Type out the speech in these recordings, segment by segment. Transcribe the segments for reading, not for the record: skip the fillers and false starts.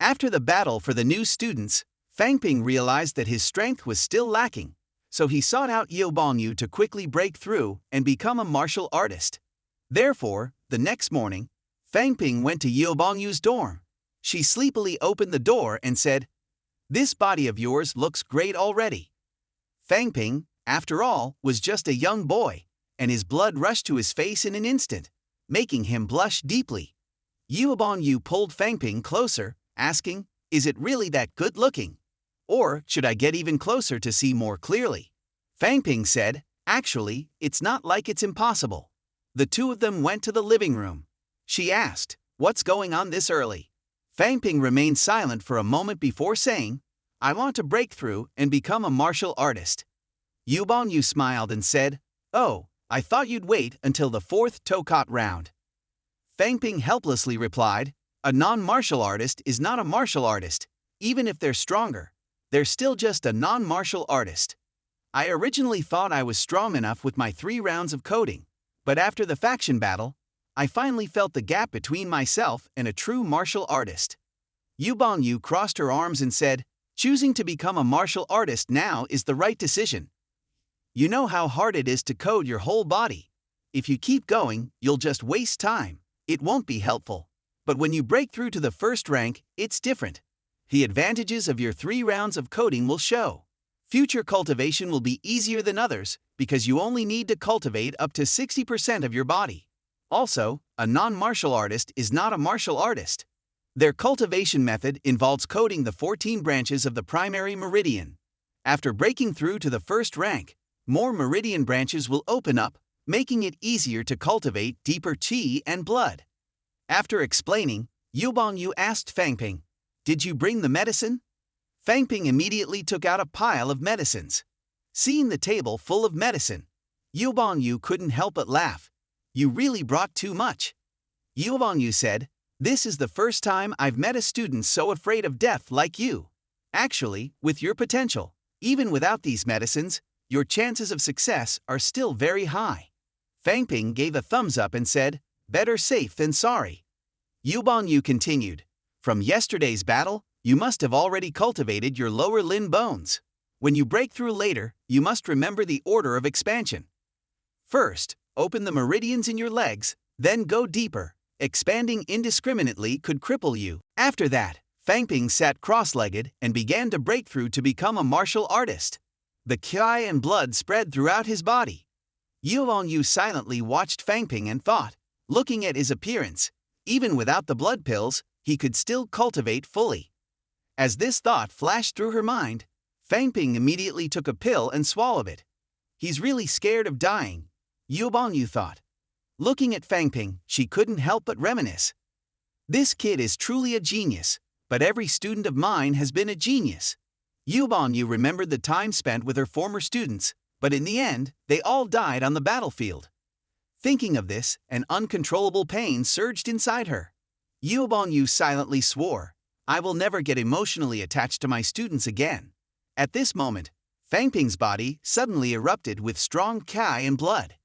After the battle for the new students, Fang Ping realized that his strength was still lacking, so he sought out Yeo Bongyu to quickly break through and become a martial artist. Therefore, the next morning, Fang Ping went to Yeo Bongyu's dorm. She sleepily opened the door and said, "This body of yours looks great already." Fang Ping, after all, was just a young boy, and his blood rushed to his face in an instant, making him blush deeply. Yeo Bongyu pulled Fang Ping closer, asking, "Is it really that good looking? Or should I get even closer to see more clearly?" Fang Ping said, "Actually, it's not like it's impossible." The two of them went to the living room. She asked, "What's going on this early?" Fang Ping remained silent for a moment before saying, "I want to break through and become a martial artist." Yeo Bongyu smiled and said, "Oh, I thought you'd wait until the fourth Diquat round." Fang Ping helplessly replied, "A non-martial artist is not a martial artist. Even if they're stronger, they're still just a non-martial artist. I originally thought I was strong enough with my 3 rounds of coding, but after the faction battle, I finally felt the gap between myself and a true martial artist." Yeo Bongyu crossed her arms and said, "Choosing to become a martial artist now is the right decision. You know how hard it is to code your whole body. If you keep going, you'll just waste time. It won't be helpful. But when you break through to the first rank, it's different. The advantages of your 3 rounds of coding will show. Future cultivation will be easier than others because you only need to cultivate up to 60% of your body. Also, a non-martial artist is not a martial artist. Their cultivation method involves coding the 14 branches of the primary meridian. After breaking through to the first rank, more meridian branches will open up, making it easier to cultivate deeper qi and blood." After explaining, Yeo Bongyu asked Fang Ping, "Did you bring the medicine?" Fang Ping immediately took out a pile of medicines. Seeing the table full of medicine, Yeo Bongyu couldn't help but laugh. "You really brought too much." Yeo Bongyu said, "This is the first time I've met a student so afraid of death like you. Actually, with your potential, even without these medicines, your chances of success are still very high." Fang Ping gave a thumbs up and said, "Better safe than sorry." Yeo Bongyu continued, "From yesterday's battle, you must have already cultivated your lower limb bones. When you break through later, you must remember the order of expansion. First, open the meridians in your legs, then go deeper. Expanding indiscriminately could cripple you." After that, Fang Ping sat cross-legged and began to break through to become a martial artist. The qi and blood spread throughout his body. Yeo Bongyu silently watched Fang Ping and thought, looking at his appearance, even without the blood pills, he could still cultivate fully. As this thought flashed through her mind, Fang Ping immediately took a pill and swallowed it. "He's really scared of dying," Yeo Bongyu thought. Looking at Fang Ping, she couldn't help but reminisce. "This kid is truly a genius, but every student of mine has been a genius." Yeo Bongyu remembered the time spent with her former students, but in the end, they all died on the battlefield. Thinking of this, an uncontrollable pain surged inside her. Yeo Bongyu silently swore, "I will never get emotionally attached to my students again." At this moment, Fang Ping's body suddenly erupted with strong qi and blood.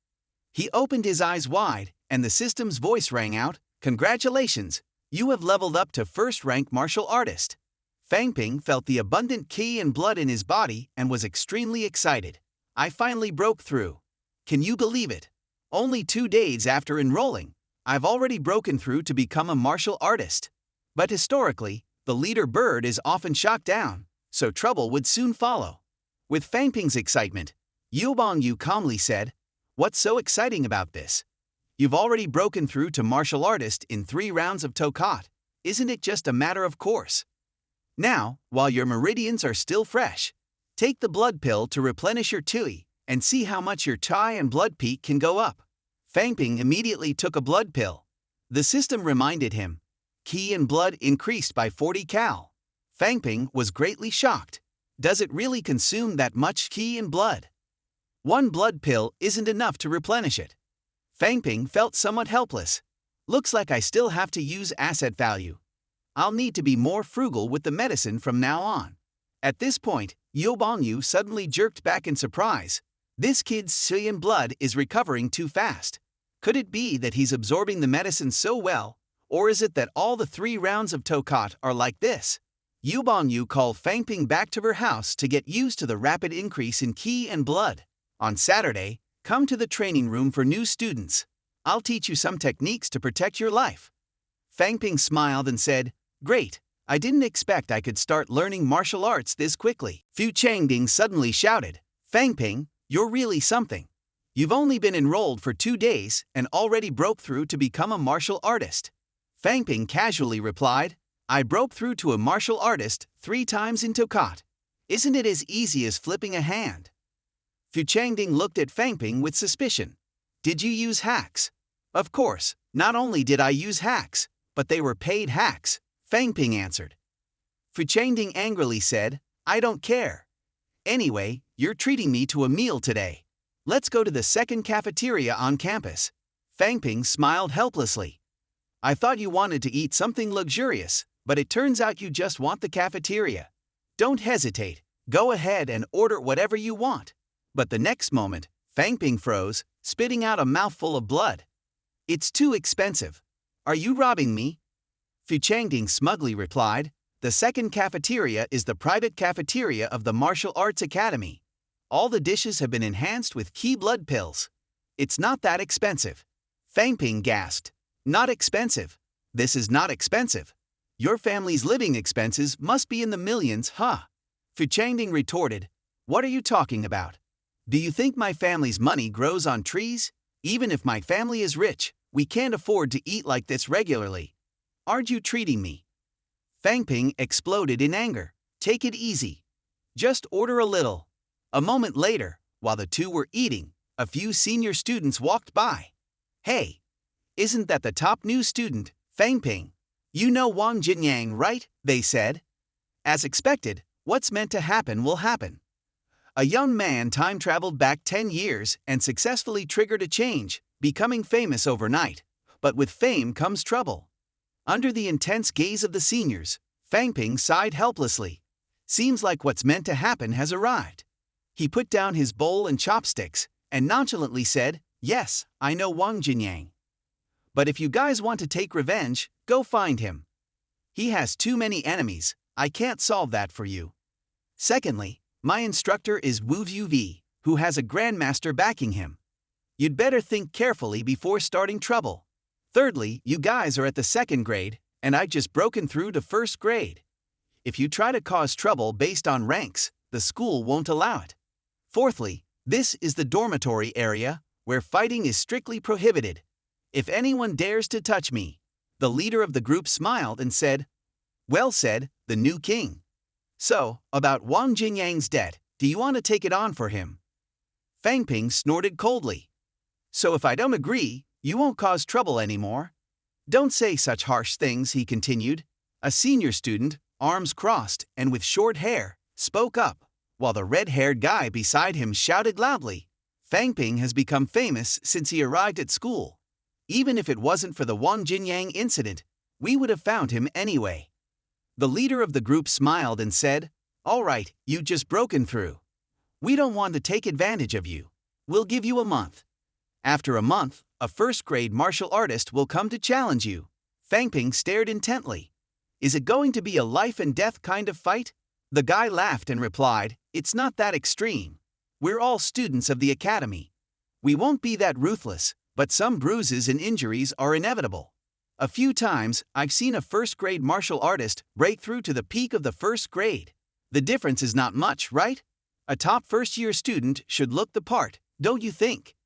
He opened his eyes wide, and the system's voice rang out, "Congratulations, you have leveled up to first-rank martial artist." Fang Ping felt the abundant qi and blood in his body and was extremely excited. "I finally broke through. Can you believe it? Only 2 days after enrolling, I've already broken through to become a martial artist." But historically, the leader bird is often shot down, so trouble would soon follow. With Fang Ping's excitement, Yeo Bongyu calmly said, "What's so exciting about this? You've already broken through to martial artist in 3 rounds of Diquat. Isn't it just a matter of course? Now, while your meridians are still fresh, take the blood pill to replenish your qi and see how much your qi and blood peak can go up." Fang Ping immediately took a blood pill. The system reminded him, qi and blood increased by 40 cal. Fang Ping was greatly shocked. Does it really consume that much qi and blood? 1 blood pill isn't enough to replenish it. Fang Ping felt somewhat helpless. Looks like I still have to use asset value. I'll need to be more frugal with the medicine from now on. At this point, Yeo Bongyu suddenly jerked back in surprise. This kid's qi and blood is recovering too fast. Could it be that he's absorbing the medicine so well, Or is it that all the 3 rounds of Diquat are like this? Yu called Fangping back to her house to get used to the rapid increase in ki and blood. On Saturday, come to the training room for new students. I'll teach you some techniques to protect your life. Fangping smiled and said, "Great, I didn't expect I could start learning martial arts this quickly." Fu Changding suddenly shouted, "Fangping, you're really something. You've only been enrolled for 2 days and already broke through to become a martial artist." Fangping casually replied, "I broke through to a martial artist 3 times in Diquat. Isn't it as easy as flipping a hand?" Fu Changding looked at Fangping with suspicion. "Did you use hacks?" "Of course, not only did I use hacks, but they were paid hacks," Fangping answered. Fu Changding angrily said, "I don't care. Anyway, you're treating me to a meal today. Let's go to the second cafeteria on campus." Fangping smiled helplessly. "I thought you wanted to eat something luxurious, but it turns out you just want the cafeteria. Don't hesitate, go ahead and order whatever you want." But the next moment, Fangping froze, spitting out a mouthful of blood. "It's too expensive. Are you robbing me?" Fu Changding smugly replied, "The second cafeteria is the private cafeteria of the Martial Arts Academy. All the dishes have been enhanced with ki blood pills. It's not that expensive." Fangping gasped, "Not expensive? This is not expensive. Your family's living expenses must be in the millions, huh?" Fu Changding retorted, "What are you talking about? Do you think my family's money grows on trees? Even if my family is rich, we can't afford to eat like this regularly. Aren't you treating me?" Fangping exploded in anger. "Take it easy. Just order a little." A moment later, while the two were eating, a few senior students walked by. "Hey, isn't that the top new student, Fangping? You know Wang Jinyang, right?" they said. As expected, what's meant to happen will happen. A young man time-traveled back 10 years and successfully triggered a change, becoming famous overnight. But with fame comes trouble. Under the intense gaze of the seniors, Fangping sighed helplessly. Seems like what's meant to happen has arrived. He put down his bowl and chopsticks and nonchalantly said, "Yes, I know Wang Jinyang. But if you guys want to take revenge, go find him. He has too many enemies, I can't solve that for you. Secondly, my instructor is Wu V, who has a grandmaster backing him. You'd better think carefully before starting trouble. Thirdly, you guys are at the 2nd grade, and I've just broken through to 1st grade. If you try to cause trouble based on ranks, the school won't allow it. Fourthly, this is the dormitory area, where fighting is strictly prohibited. If anyone dares to touch me." The leader of the group smiled and said, "Well said, the new king. So, about Wang Jinyang's debt, do you want to take it on for him?" Fangping snorted coldly. "So if I don't agree, you won't cause trouble anymore?" "Don't say such harsh things," he continued. A senior student, arms crossed and with short hair, spoke up, while the red-haired guy beside him shouted loudly, "Fangping has become famous since he arrived at school. Even if it wasn't for the Wang Jinyang incident, we would have found him anyway." The leader of the group smiled and said, "All right, you've just broken through. We don't want to take advantage of you. We'll give you a month. After a month, a 1st-grade martial artist will come to challenge you." Fangping stared intently. "Is it going to be a life-and-death kind of fight?" The guy laughed and replied, "It's not that extreme. We're all students of the academy. We won't be that ruthless, but some bruises and injuries are inevitable. A few times, I've seen a 1st-grade martial artist break through to the peak of the 1st grade. The difference is not much, right? A top 1st-year student should look the part, don't you think?"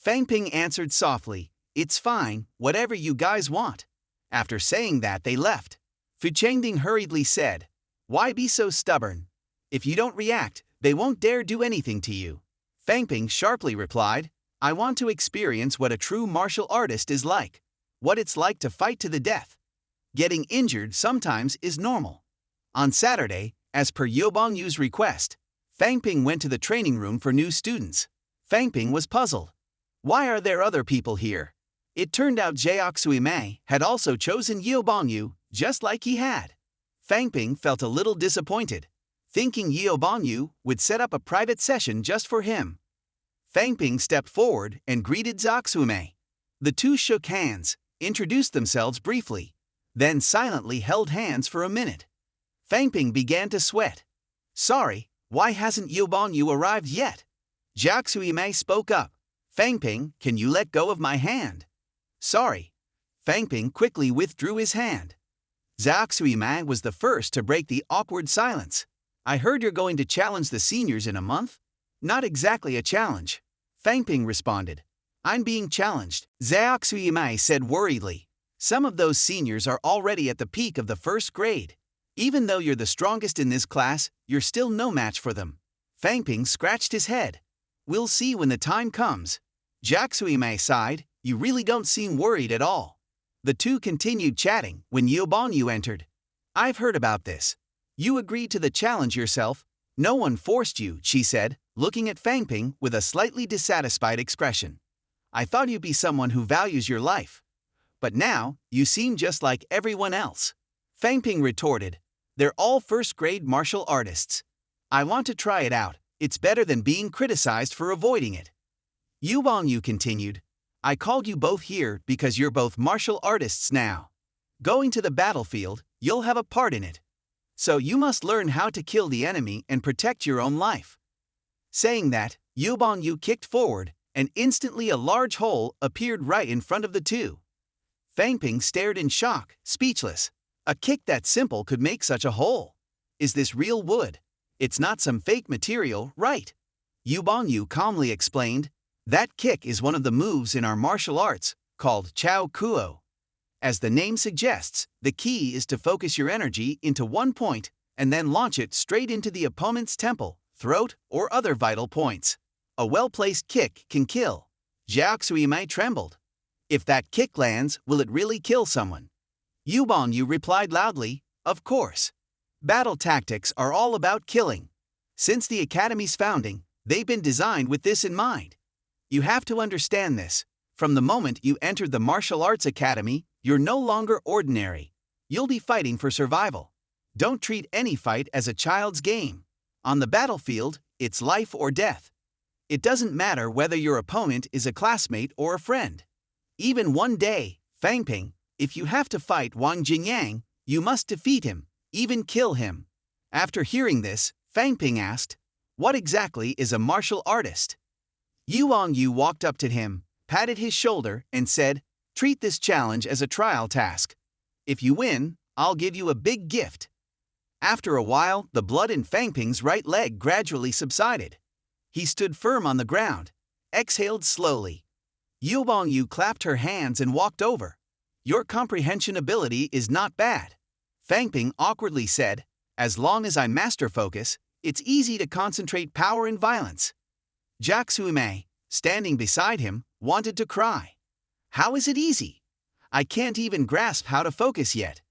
Fangping answered softly, "It's fine, whatever you guys want." After saying that, they left. Fu Changding hurriedly said, "Why be so stubborn? If you don't react, they won't dare do anything to you." Fangping sharply replied, "I want to experience what a true martial artist is like. What it's like to fight to the death. Getting injured sometimes is normal." On Saturday, as per Yu's request, Fangping went to the training room for new students. Fangping was puzzled. Why are there other people here? It turned out Jiaoxuime had also chosen Yu, just like he had. Fangping felt a little disappointed, thinking Yu would set up a private session just for him. Fangping stepped forward and greeted Zhoxume. The two shook hands, introduced themselves briefly, then silently held hands for a minute. Fang Ping began to sweat. "Sorry, why hasn't Yu arrived yet?" Jiang Xuimei spoke up. "Fang Ping, can you let go of my hand?" "Sorry." Fang Ping quickly withdrew his hand. Jiang Xuimei was the first to break the awkward silence. "I heard you're going to challenge the seniors in a month?" "Not exactly a challenge," Fang Ping responded. "I'm being challenged," Jiang Xuimei said worriedly. "Some of those seniors are already at the peak of the first grade. Even though you're the strongest in this class, you're still no match for them." Fang Ping scratched his head. "We'll see when the time comes." Jiang Xuimei sighed. "You really don't seem worried at all." The two continued chatting when Yu entered. "I've heard about this. You agreed to the challenge yourself. No one forced you," she said, looking at Fang Ping with a slightly dissatisfied expression. "I thought you'd be someone who values your life. But now, you seem just like everyone else." Fang Ping retorted. "They're all first-grade martial artists. I want to try it out. It's better than being criticized for avoiding it." Yu continued. "I called you both here because you're both martial artists now. Going to the battlefield, you'll have a part in it. So you must learn how to kill the enemy and protect your own life." Saying that, Yu kicked forward, and instantly a large hole appeared right in front of the two. Fang Ping stared in shock, speechless. A kick that simple could make such a hole. "Is this real wood? It's not some fake material, right?" Yu calmly explained. "That kick is one of the moves in our martial arts, called Chao Kuo. As the name suggests, the key is to focus your energy into one point and then launch it straight into the opponent's temple, throat, or other vital points. A well-placed kick can kill." Jiang Xuimei trembled. "If that kick lands, will it really kill someone?" Yu replied loudly, "Of course. Battle tactics are all about killing. Since the Academy's founding, they've been designed with this in mind. You have to understand this. From the moment you entered the Martial Arts Academy, you're no longer ordinary. You'll be fighting for survival. Don't treat any fight as a child's game. On the battlefield, it's life or death. It doesn't matter whether your opponent is a classmate or a friend. Even one day, Fang Ping, if you have to fight Wang Jinyang, you must defeat him, even kill him." After hearing this, Fang Ping asked, "What exactly is a martial artist?" Yu walked up to him, patted his shoulder, and said, "Treat this challenge as a trial task. If you win, I'll give you a big gift." After a while, the blood in Fang Ping's right leg gradually subsided. He stood firm on the ground, exhaled slowly. Yu clapped her hands and walked over. "Your comprehension ability is not bad," Fang Ping awkwardly said. "As long as I master focus, it's easy to concentrate power and violence." Jiang Xuimei, standing beside him, wanted to cry. "How is it easy? I can't even grasp how to focus yet.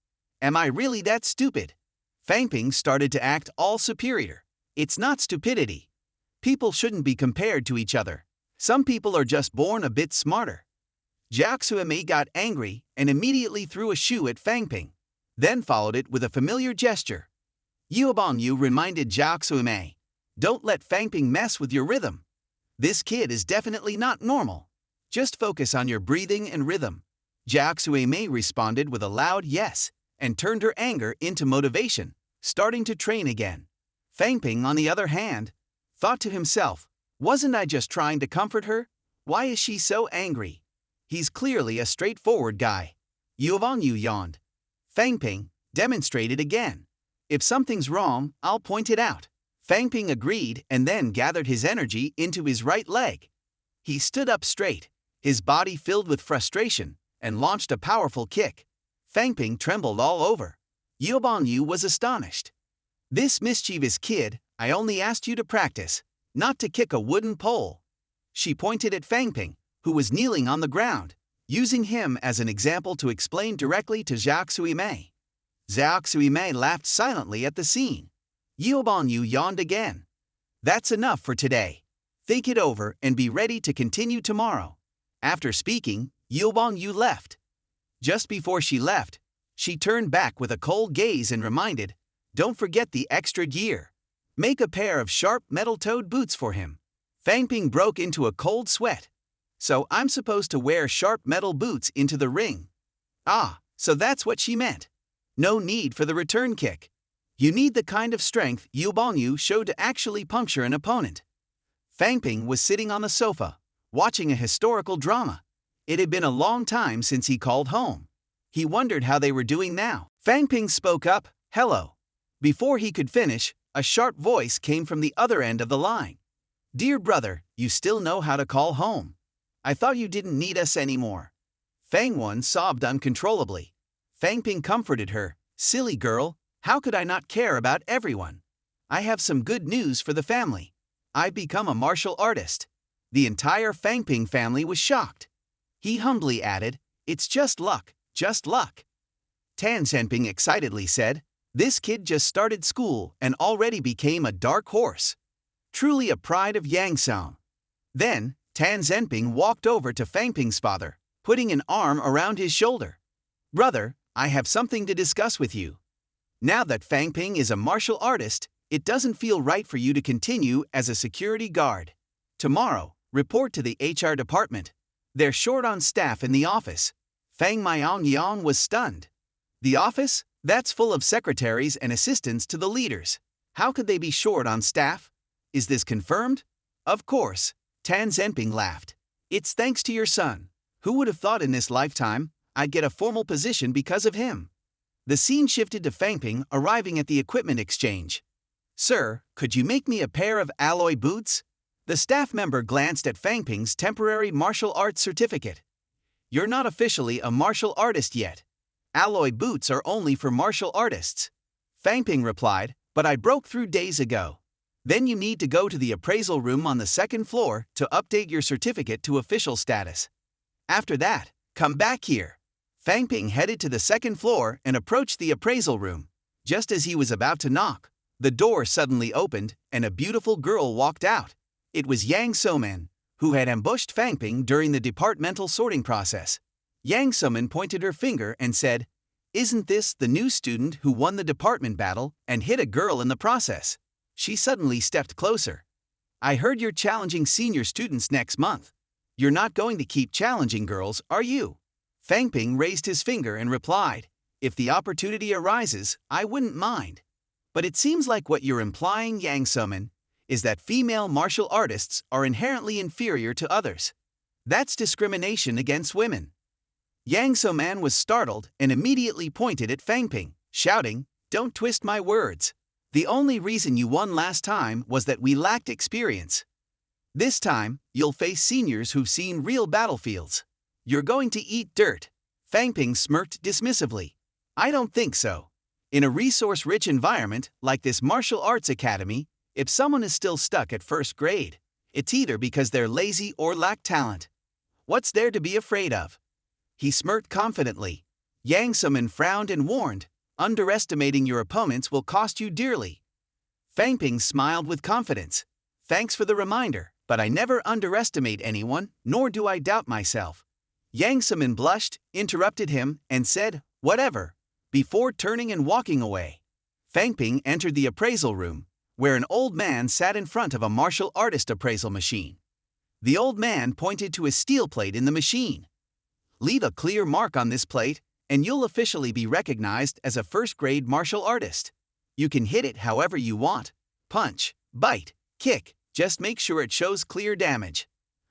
Am I really that stupid?" Fang Ping started to act all superior. "It's not stupidity. People shouldn't be compared to each other. Some people are just born a bit smarter." Jiang Xuimei got angry and immediately threw a shoe at Fang Ping, then followed it with a familiar gesture. Yu reminded Jiang Xuimei, "Don't let Fang Ping mess with your rhythm. This kid is definitely not normal. Just focus on your breathing and rhythm." Jiang Xuimei responded with a loud yes and turned her anger into motivation, starting to train again. Fang Ping, on the other hand, thought to himself, "Wasn't I just trying to comfort her? Why is she so angry? He's clearly a straightforward guy." Yu yawned. Fang Ping demonstrated again. "If something's wrong, I'll point it out." Fang Ping agreed and then gathered his energy into his right leg. He stood up straight, his body filled with frustration, and launched a powerful kick. Fang Ping trembled all over. Yu was astonished. "This mischievous kid, I only asked you to practice, not to kick a wooden pole." She pointed at Fang Ping, who was kneeling on the ground, using him as an example to explain directly to Jiang Xuimei. Jiang Xuimei laughed silently at the scene. Yu yawned again. "That's enough for today. Think it over and be ready to continue tomorrow." After speaking, Yu left. Just before she left, she turned back with a cold gaze and reminded, "Don't forget the extra gear. Make a pair of sharp metal-toed boots for him." Fang Ping broke into a cold sweat. "So I'm supposed to wear sharp metal boots into the ring?" Ah, so that's what she meant. No need for the return kick. You need the kind of strength Yu Bongyu showed to actually puncture an opponent. Fang Ping was sitting on the sofa, watching a historical drama. It had been a long time since he called home. He wondered how they were doing now. Fang Ping spoke up, "Hello." Before he could finish, a sharp voice came from the other end of the line. "Dear brother, you still know how to call home. I thought you didn't need us anymore." Fang Wen sobbed uncontrollably. Fang Ping comforted her. "Silly girl, how could I not care about everyone? I have some good news for the family. I've become a martial artist." The entire Fang Ping family was shocked. He humbly added, "It's just luck, just luck." Tan Zhenping excitedly said, "This kid just started school and already became a dark horse. Truly a pride of Yangsong." Then, Tan Zhenping walked over to Fang Ping's father, putting an arm around his shoulder. "Brother, I have something to discuss with you. Now that Fang Ping is a martial artist, it doesn't feel right for you to continue as a security guard. Tomorrow, report to the HR department. They're short on staff in the office." Fang Mianyang was stunned. The office? That's full of secretaries and assistants to the leaders. How could they be short on staff? Is this confirmed? Of course. Tan Zhenping laughed. "It's thanks to your son. Who would have thought in this lifetime I'd get a formal position because of him?" The scene shifted to Fang Ping arriving at the equipment exchange. "Sir, could you make me a pair of alloy boots?" The staff member glanced at Fang Ping's temporary martial arts certificate. "You're not officially a martial artist yet. Alloy boots are only for martial artists." Fang Ping replied, "But I broke through days ago." "Then you need to go to the appraisal room on the second floor to update your certificate to official status. After that, come back here." Fang Ping headed to the second floor and approached the appraisal room. Just as he was about to knock, the door suddenly opened and a beautiful girl walked out. It was Yang Soman, who had ambushed Fang Ping during the departmental sorting process. Yang Soman pointed her finger and said, "Isn't this the new student who won the department battle and hit a girl in the process?" She suddenly stepped closer. "I heard you're challenging senior students next month. You're not going to keep challenging girls, are you?" Fang Ping raised his finger and replied, "If the opportunity arises, I wouldn't mind. But it seems like what you're implying, Yang Soman, is that female martial artists are inherently inferior to others. That's discrimination against women." Yang Soman was startled and immediately pointed at Fang Ping, shouting, "Don't twist my words. The only reason you won last time was that we lacked experience. This time, you'll face seniors who've seen real battlefields. You're going to eat dirt." Fang Ping smirked dismissively. "I don't think so. In a resource-rich environment like this martial arts academy, if someone is still stuck at first grade, it's either because they're lazy or lack talent. What's there to be afraid of?" He smirked confidently. Yang Soman frowned and warned, "Underestimating your opponents will cost you dearly." Fang Ping smiled with confidence. "Thanks for the reminder, but I never underestimate anyone, nor do I doubt myself." Yang Soman blushed, interrupted him, and said, "Whatever," before turning and walking away. Fang Ping entered the appraisal room, where an old man sat in front of a martial artist appraisal machine. The old man pointed to a steel plate in the machine. "Leave a clear mark on this plate, and you'll officially be recognized as a first-grade martial artist. You can hit it however you want. Punch, bite, kick, just make sure it shows clear damage.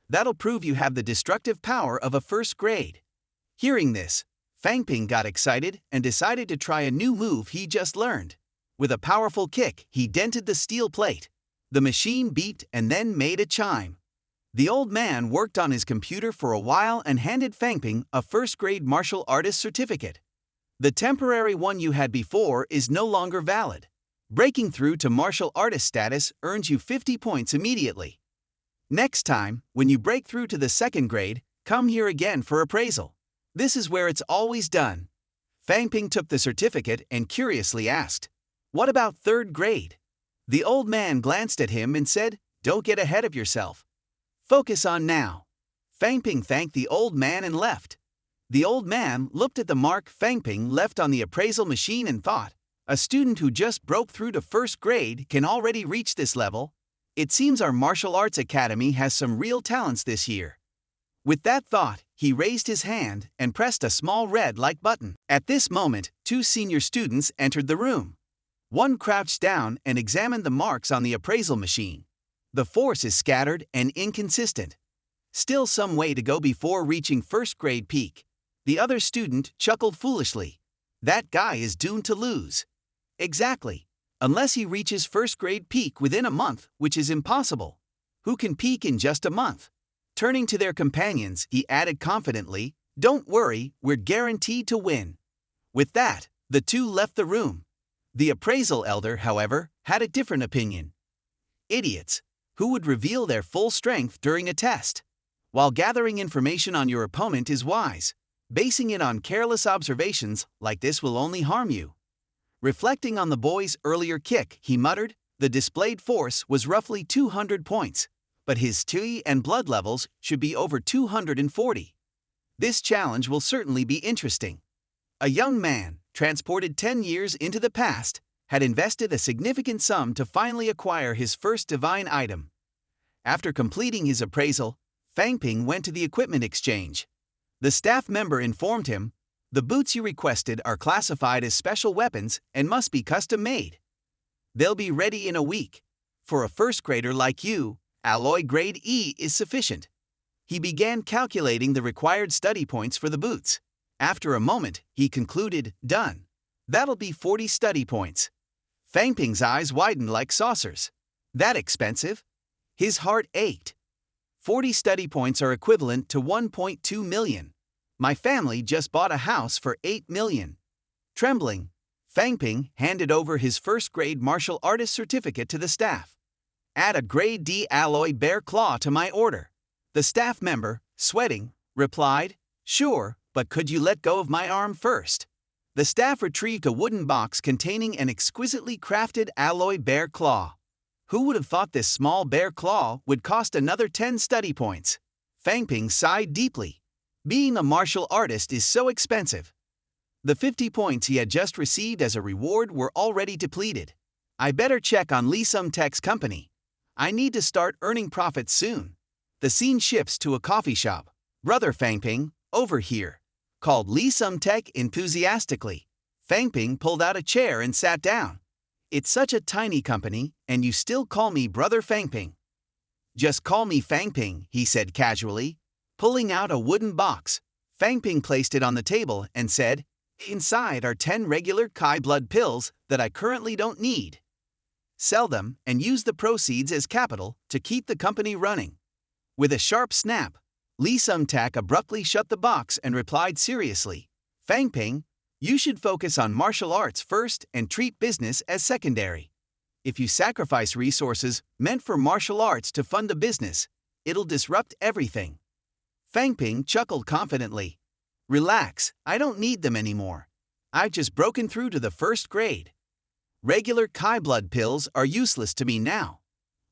That'll prove you have the destructive power of a first grade." Hearing this, Fang Ping got excited and decided to try a new move he just learned. With a powerful kick, he dented the steel plate. The machine beeped and then made a chime. The old man worked on his computer for a while and handed Fang Ping a first-grade martial artist certificate. "The temporary one you had before is no longer valid. Breaking through to martial artist status earns you 50 points immediately. Next time, when you break through to the second grade, come here again for appraisal. This is where it's always done." Fang Ping took the certificate and curiously asked, "What about third grade?" The old man glanced at him and said, "Don't get ahead of yourself. Focus on now." Fang Ping thanked the old man and left. The old man looked at the mark Fang Ping left on the appraisal machine and thought, "A student who just broke through to first grade can already reach this level. It seems our martial arts academy has some real talents this year." With that thought, he raised his hand and pressed a small red-like button. At this moment, two senior students entered the room. One crouched down and examined the marks on the appraisal machine. The force is scattered and inconsistent. Still some way to go before reaching first grade peak. The other student chuckled foolishly. That guy is doomed to lose. Exactly. Unless he reaches first grade peak within a month, which is impossible. Who can peak in just a month? Turning to their companions, he added confidently, "Don't worry, we're guaranteed to win." With that, the two left the room. The appraisal elder, however, had a different opinion. Idiots. Who would reveal their full strength during a test? While gathering information on your opponent is wise, basing it on careless observations like this will only harm you. Reflecting on the boy's earlier kick, he muttered, the displayed force was roughly 200 points, but his Qi and blood levels should be over 240. This challenge will certainly be interesting. A young man, transported 10 years into the past, had invested a significant sum to finally acquire his first divine item. After completing his appraisal, Fang Ping went to the equipment exchange. The staff member informed him, "The boots you requested are classified as special weapons and must be custom-made. They'll be ready in a week. For a first grader like you, alloy grade E is sufficient." He began calculating the required study points for the boots. After a moment, he concluded, "Done. That'll be 40 study points." Fang Ping's eyes widened like saucers. That expensive? His heart ached. 40 study points are equivalent to 1.2 million. My family just bought a house for 8 million. Trembling, Fang Ping handed over his first grade martial artist certificate to the staff. "Add a grade D alloy bear claw to my order." The staff member, sweating, replied, "Sure, but could you let go of my arm first?" The staff retrieved a wooden box containing an exquisitely crafted alloy bear claw. Who would have thought this small bear claw would cost another 10 study points? Fang Ping sighed deeply. Being a martial artist is so expensive. The 50 points he had just received as a reward were already depleted. I better check on Lee Sum Tech's company. I need to start earning profits soon. The scene shifts to a coffee shop. "Brother Fang Ping, over here," called Lee Sum Tech enthusiastically. Fang Ping pulled out a chair and sat down. "It's such a tiny company, and you still call me Brother Fang Ping." "Just call me Fang Ping," he said casually. Pulling out a wooden box, Fang Ping placed it on the table and said, "Inside are 10 regular Kai blood pills that I currently don't need. Sell them and use the proceeds as capital to keep the company running." With a sharp snap, Lee Sum Tech abruptly shut the box and replied seriously, "Fang Ping, you should focus on martial arts first and treat business as secondary. If you sacrifice resources meant for martial arts to fund a business, it'll disrupt everything." Fang Ping chuckled confidently. "Relax, I don't need them anymore. I've just broken through to the first grade. Regular Kai blood pills are useless to me now."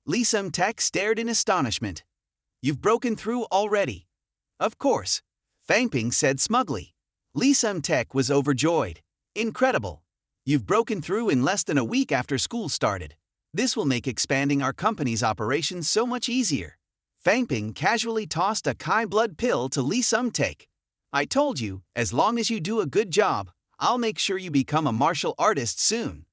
Lee Sum Tech stared in astonishment. "You've broken through already?" "Of course," Fang Ping said smugly. Lee Sum Tech was overjoyed. "Incredible. You've broken through in less than a week after school started. This will make expanding our company's operations so much easier." Fang Ping casually tossed a Kai blood pill to Lee Sum Tech. "I told you, as long as you do a good job, I'll make sure you become a martial artist soon."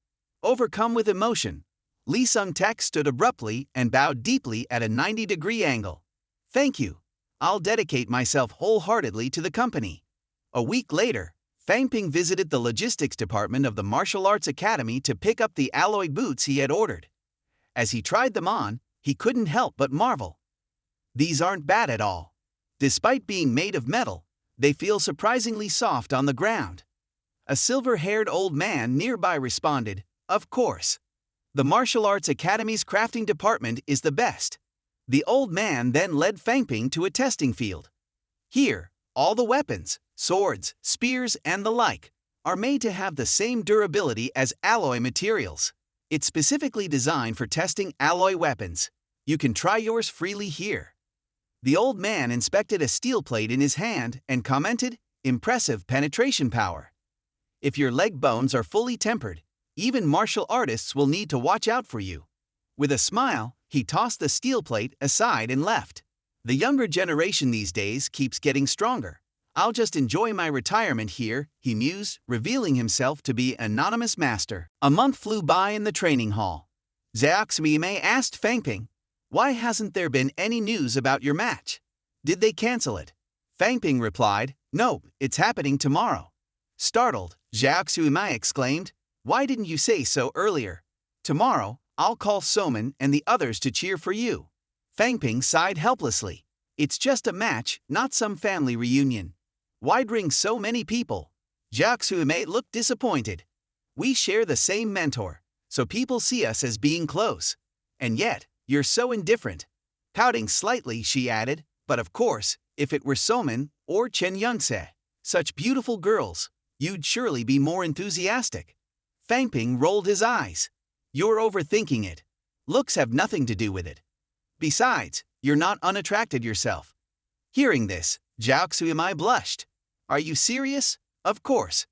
Overcome with emotion, Lee Sum Tech stood abruptly and bowed deeply at a 90-degree angle. "Thank you. I'll dedicate myself wholeheartedly to the company." A week later, Fang Ping visited the logistics department of the Martial Arts Academy to pick up the alloy boots he had ordered. As he tried them on, he couldn't help but marvel. These aren't bad at all. Despite being made of metal, they feel surprisingly soft on the ground. A silver-haired old man nearby responded, "Of course. The Martial Arts Academy's crafting department is the best." The old man then led Fang Ping to a testing field. "Here, all the weapons, swords, spears, and the like, are made to have the same durability as alloy materials. It's specifically designed for testing alloy weapons. You can try yours freely here." The old man inspected a steel plate in his hand and commented, "Impressive penetration power. If your leg bones are fully tempered, even martial artists will need to watch out for you." With a smile, he tossed the steel plate aside and left. The younger generation these days keeps getting stronger. I'll just enjoy my retirement here, he mused, revealing himself to be an anonymous master. A month flew by in the training hall. Xiaoxuime asked Fangping, "Why hasn't there been any news about your match? Did they cancel it?" Fangping replied, "No, it's happening tomorrow." Startled, Xiaoxuime exclaimed, "Why didn't you say so earlier? Tomorrow, I'll call Soman and the others to cheer for you." Fangping sighed helplessly. "It's just a match, not some family reunion. Why'd bring so many people?" Xiaoxuime looked disappointed. "We share the same mentor, so people see us as being close. And yet, you're so indifferent." Pouting slightly, she added, "But of course, if it were Soman or Chen Yunse, such beautiful girls, you'd surely be more enthusiastic." Fangping rolled his eyes. "You're overthinking it. Looks have nothing to do with it. Besides, you're not unattracted yourself." Hearing this, Xiaoxuime blushed. "Are you serious?" "Of course,"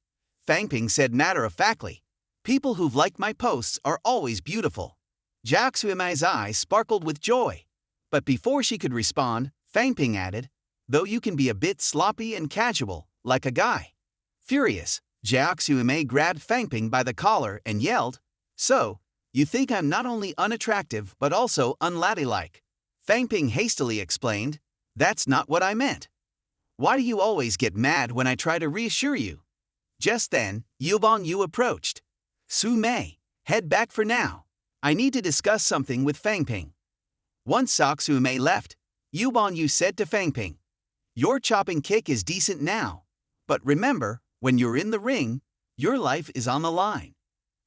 Fangping said matter-of-factly. "People who've liked my posts are always beautiful." Xiaoxuime's eyes sparkled with joy. But before she could respond, Fangping added, "Though you can be a bit sloppy and casual, like a guy." Furious, Xiaoxuime grabbed Fangping by the collar and yelled, "So, you think I'm not only unattractive but also unladylike?" Fangping hastily explained, "That's not what I meant. Why do you always get mad when I try to reassure you?" Just then, Yubong Yu approached. "Su Mei, head back for now. I need to discuss something with Fangping." Once Xiaoxuime left, Yubong Yu said to Fangping, "Your chopping kick is decent now, but remember, when you're in the ring, your life is on the line."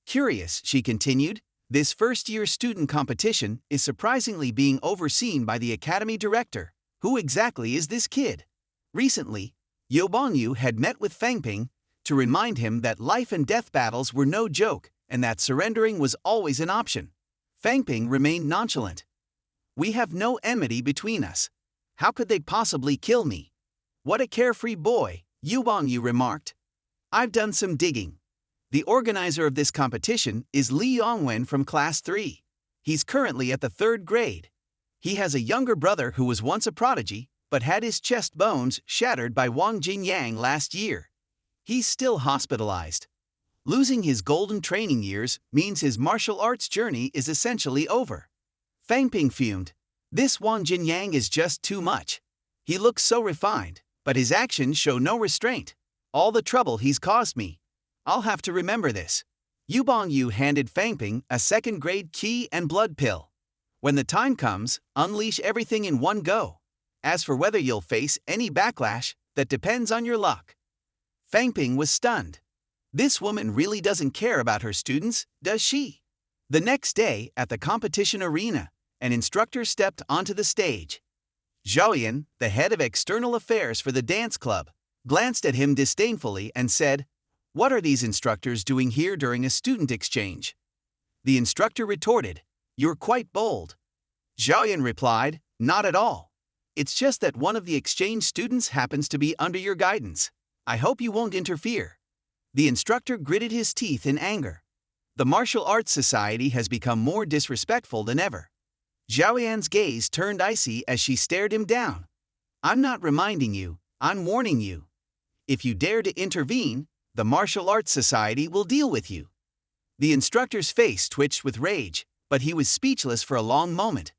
Curious, she continued, "This first-year student competition is surprisingly being overseen by the academy director. Who exactly is this kid?" Recently, Yubong Yu had met with Fangping to remind him that life and death battles were no joke and that surrendering was always an option. Fangping remained nonchalant. "We have no enmity between us. How could they possibly kill me?" "What a carefree boy," Yubong Yu remarked. "I've done some digging. The organizer of this competition is Li Yongwen from Class 3. He's currently at the 3rd grade. He has a younger brother who was once a prodigy, but had his chest bones shattered by Wang Jinyang last year. He's still hospitalized. Losing his golden training years means his martial arts journey is essentially over." Fangping fumed. "This Wang Jinyang is just too much. He looks so refined, but his actions show no restraint. All the trouble he's caused me. I'll have to remember this." Yubong Yu handed Fangping a 2nd grade key and blood pill. "When the time comes, unleash everything in one go. As for whether you'll face any backlash, that depends on your luck." Fangping was stunned. This woman really doesn't care about her students, does she? The next day, at the competition arena, an instructor stepped onto the stage. Zhaoyan, the head of external affairs for the dance club, glanced at him disdainfully and said, "What are these instructors doing here during a student exchange?" The instructor retorted, "You're quite bold." Zhaoyan replied, "Not at all. It's just that one of the exchange students happens to be under your guidance. I hope you won't interfere." The instructor gritted his teeth in anger. The martial arts society has become more disrespectful than ever. Zhaoyan's gaze turned icy as she stared him down. "I'm not reminding you, I'm warning you. If you dare to intervene, the martial arts society will deal with you." The instructor's face twitched with rage, but he was speechless for a long moment.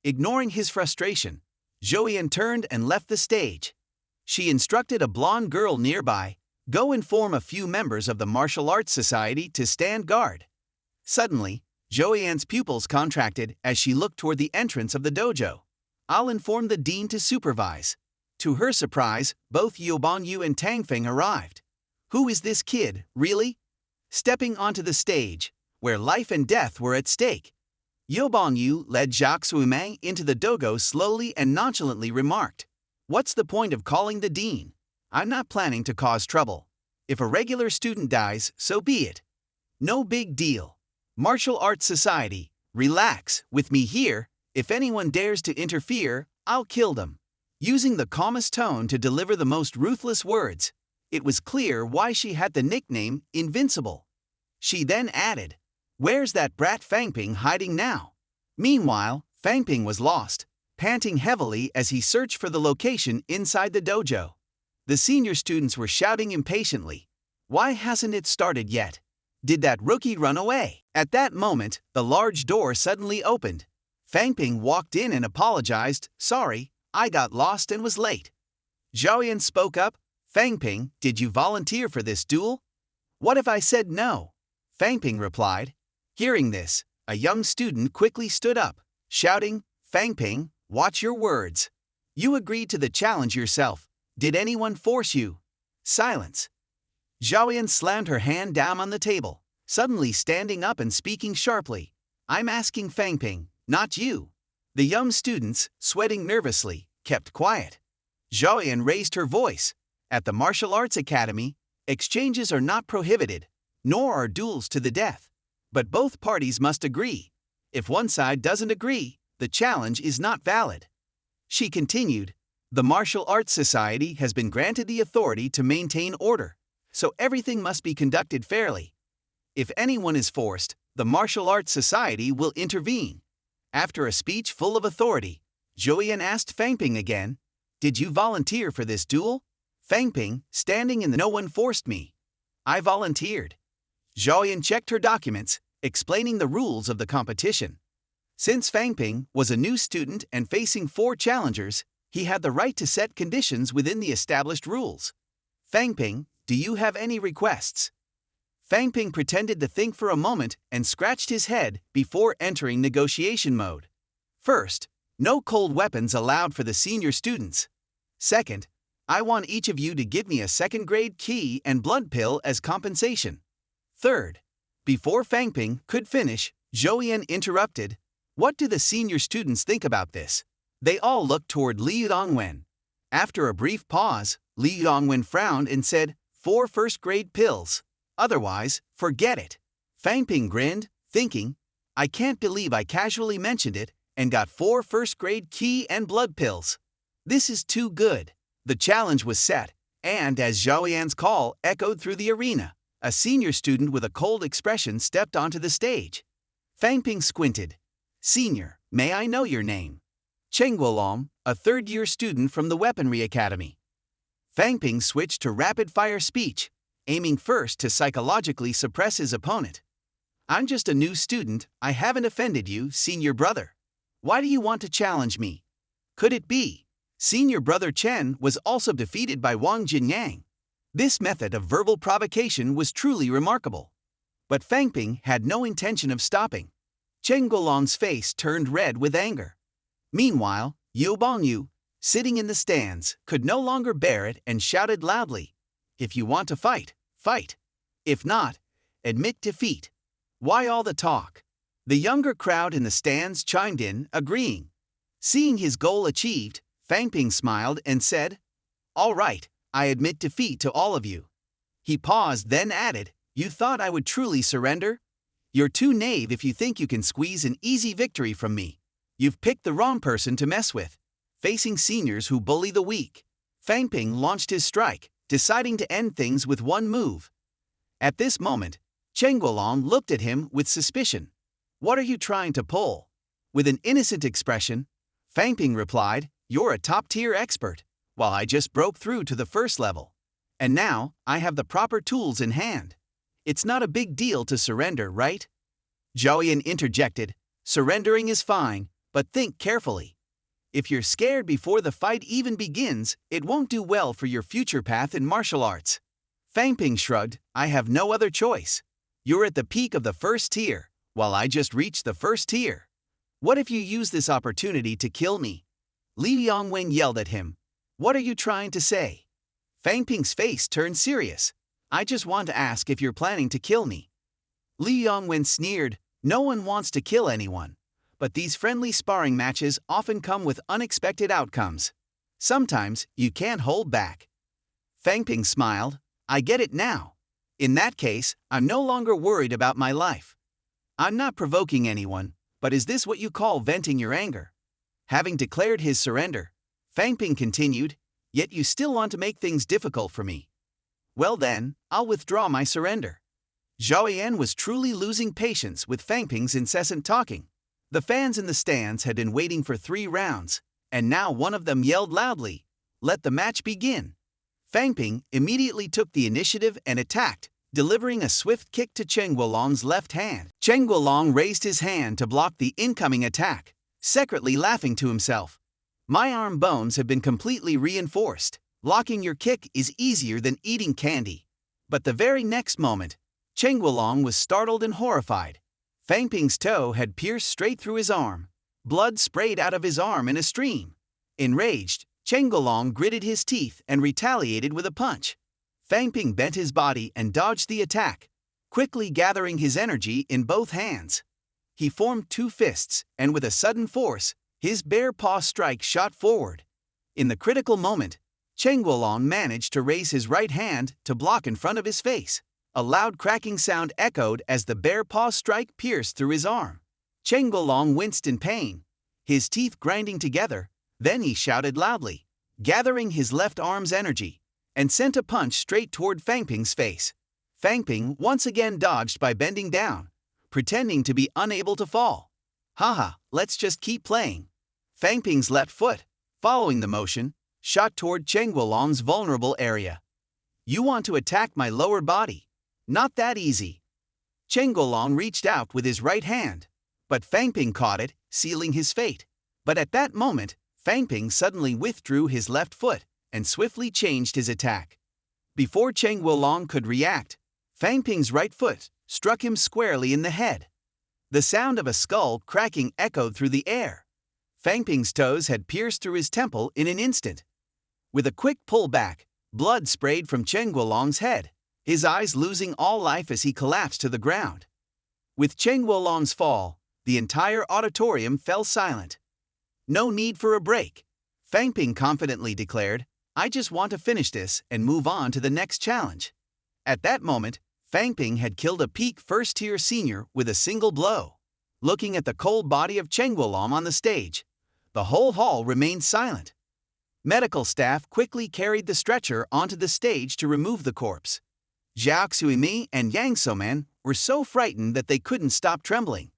Ignoring his frustration, Zhaoyan turned and left the stage. She instructed a blonde girl nearby, "Go inform a few members of the martial arts society to stand guard." Suddenly, Zhaoyan's pupils contracted as she looked toward the entrance of the dojo. "I'll inform the dean to supervise." To her surprise, both Yubong Yu and Fangping arrived. Who is this kid, really? Stepping onto the stage, where life and death were at stake, Yubong Yu led Xiaoxuime into the dojo slowly and nonchalantly remarked, "What's the point of calling the dean? I'm not planning to cause trouble. If a regular student dies, so be it. No big deal. Martial Arts Society, relax, with me here, if anyone dares to interfere, I'll kill them." Using the calmest tone to deliver the most ruthless words, it was clear why she had the nickname Invincible. She then added, "Where's that brat Fangping hiding now?" Meanwhile, Fangping was lost. panting heavily as he searched for the location inside the dojo. The senior students were shouting impatiently, "Why hasn't it started yet? Did that rookie run away?" At that moment, the large door suddenly opened. Fang Ping walked in and apologized, "Sorry, I got lost and was late." Zhao Yan spoke up, "Fang Ping, did you volunteer for this duel?" "What if I said no?" Fang Ping replied. Hearing this, a young student quickly stood up, shouting, "Fang Ping, watch your words. You agreed to the challenge yourself. Did anyone force you?" Silence. Zhao Yan slammed her hand down on the table, suddenly standing up and speaking sharply. "I'm asking Fang Ping, not you." The young students, sweating nervously, kept quiet. Zhao Yan raised her voice. "At the martial arts academy, exchanges are not prohibited, nor are duels to the death. But both parties must agree. If one side doesn't agree, the challenge is not valid." She continued, "The Martial Arts Society has been granted the authority to maintain order, so everything must be conducted fairly. If anyone is forced, the Martial Arts Society will intervene." After a speech full of authority, Zhou Yan asked Fang Ping again, "Did you volunteer for this duel?" Fang Ping, standing in the "No one forced me. I volunteered." Zhao Yan checked her documents, explaining the rules of the competition. Since Fang Ping was a new student and facing 4 challengers, he had the right to set conditions within the established rules. "Fang Ping, do you have any requests?" Fang Ping pretended to think for a moment and scratched his head before entering negotiation mode. "First, no cold weapons allowed for the senior students. Second, I want each of you to give me a second-grade key and blood pill as compensation. Third." Before Fang Ping could finish, Zhou Yan interrupted, "What do the senior students think about this?" They all looked toward Li Yongwen. After a brief pause, Li Yongwen frowned and said, "4 first-grade pills. Otherwise, forget it." Fang Ping grinned, thinking, "I can't believe I casually mentioned it and got 4 first-grade key and blood pills. This is too good." The challenge was set, and as Zhao Yan's call echoed through the arena, a senior student with a cold expression stepped onto the stage. Fang Ping squinted. "Senior, may I know your name?" "Cheng Guolong, a third-year student from the Weaponry Academy." Fang Ping switched to rapid-fire speech, aiming first to psychologically suppress his opponent. "I'm just a new student, I haven't offended you, senior brother. Why do you want to challenge me?" Could it be? Senior brother Chen was also defeated by Wang Jinyang. This method of verbal provocation was truly remarkable. But Fang Ping had no intention of stopping. Cheng Guolong's face turned red with anger. Meanwhile, Yu Bongyu, sitting in the stands, could no longer bear it and shouted loudly, "If you want to fight, fight. If not, admit defeat. Why all the talk?" The younger crowd in the stands chimed in, agreeing. Seeing his goal achieved, Fang Ping smiled and said, "All right, I admit defeat to all of you." He paused, then added, "You thought I would truly surrender? You're too naive if you think you can squeeze an easy victory from me. You've picked the wrong person to mess with." Facing seniors who bully the weak, Fang Ping launched his strike, deciding to end things with one move. At this moment, Cheng Guolong looked at him with suspicion. "What are you trying to pull?" With an innocent expression, Fang Ping replied, "You're a top-tier expert, while I just broke through to the first level. And now, I have the proper tools in hand. It's not a big deal to surrender, right?" Zhao Yan interjected, "Surrendering is fine, but think carefully. If you're scared before the fight even begins, it won't do well for your future path in martial arts." Fang Ping shrugged, "I have no other choice. You're at the peak of the first tier, while I just reached the first tier. What if you use this opportunity to kill me?" Li Yongwen yelled at him, "What are you trying to say?" Fang Ping's face turned serious. "I just want to ask if you're planning to kill me." Li Yongwen sneered, "No one wants to kill anyone. But these friendly sparring matches often come with unexpected outcomes. Sometimes, you can't hold back." Fang Ping smiled, "I get it now. In that case, I'm no longer worried about my life. I'm not provoking anyone, but is this what you call venting your anger?" Having declared his surrender, Fang Ping continued, "Yet you still want to make things difficult for me. Well then, I'll withdraw my surrender." Zhao Yan was truly losing patience with Fang Ping's incessant talking. The fans in the stands had been waiting for 3 rounds, and now one of them yelled loudly, "Let the match begin." Fang Ping immediately took the initiative and attacked, delivering a swift kick to Cheng Guolong's left hand. Cheng Guolong raised his hand to block the incoming attack, secretly laughing to himself. "My arm bones have been completely reinforced. Blocking your kick is easier than eating candy." But the very next moment, Cheng Guolong was startled and horrified. Fang Ping's toe had pierced straight through his arm. Blood sprayed out of his arm in a stream. Enraged, Cheng Guolong gritted his teeth and retaliated with a punch. Fang Ping bent his body and dodged the attack, quickly gathering his energy in both hands. He formed 2 fists, and with a sudden force, his bare paw strike shot forward. In the critical moment, Cheng Guolong managed to raise his right hand to block in front of his face. A loud cracking sound echoed as the bare paw strike pierced through his arm. Cheng Guolong winced in pain, his teeth grinding together. Then he shouted loudly, gathering his left arm's energy, and sent a punch straight toward Fang Ping's face. Fang Ping once again dodged by bending down, pretending to be unable to fall. "Haha, let's just keep playing." Fang Ping's left foot, following the motion, shot toward Cheng Guolong's vulnerable area. "You want to attack my lower body? Not that easy." Cheng Guolong reached out with his right hand, but Fang Ping caught it, sealing his fate. But at that moment, Fang Ping suddenly withdrew his left foot and swiftly changed his attack. Before Cheng Guolong could react, Fang Ping's right foot struck him squarely in the head. The sound of a skull cracking echoed through the air. Fang Ping's toes had pierced through his temple in an instant. With a quick pull back, blood sprayed from Cheng Guolong's head, his eyes losing all life as he collapsed to the ground. With Cheng Guolong's fall, the entire auditorium fell silent. "No need for a break," Fang Ping confidently declared. "I just want to finish this and move on to the next challenge." At that moment, Fang Ping had killed a peak first-tier senior with a single blow. Looking at the cold body of Cheng Guolong on the stage, the whole hall remained silent. Medical staff quickly carried the stretcher onto the stage to remove the corpse. Zhao Xuimi and Yang Soman were so frightened that they couldn't stop trembling.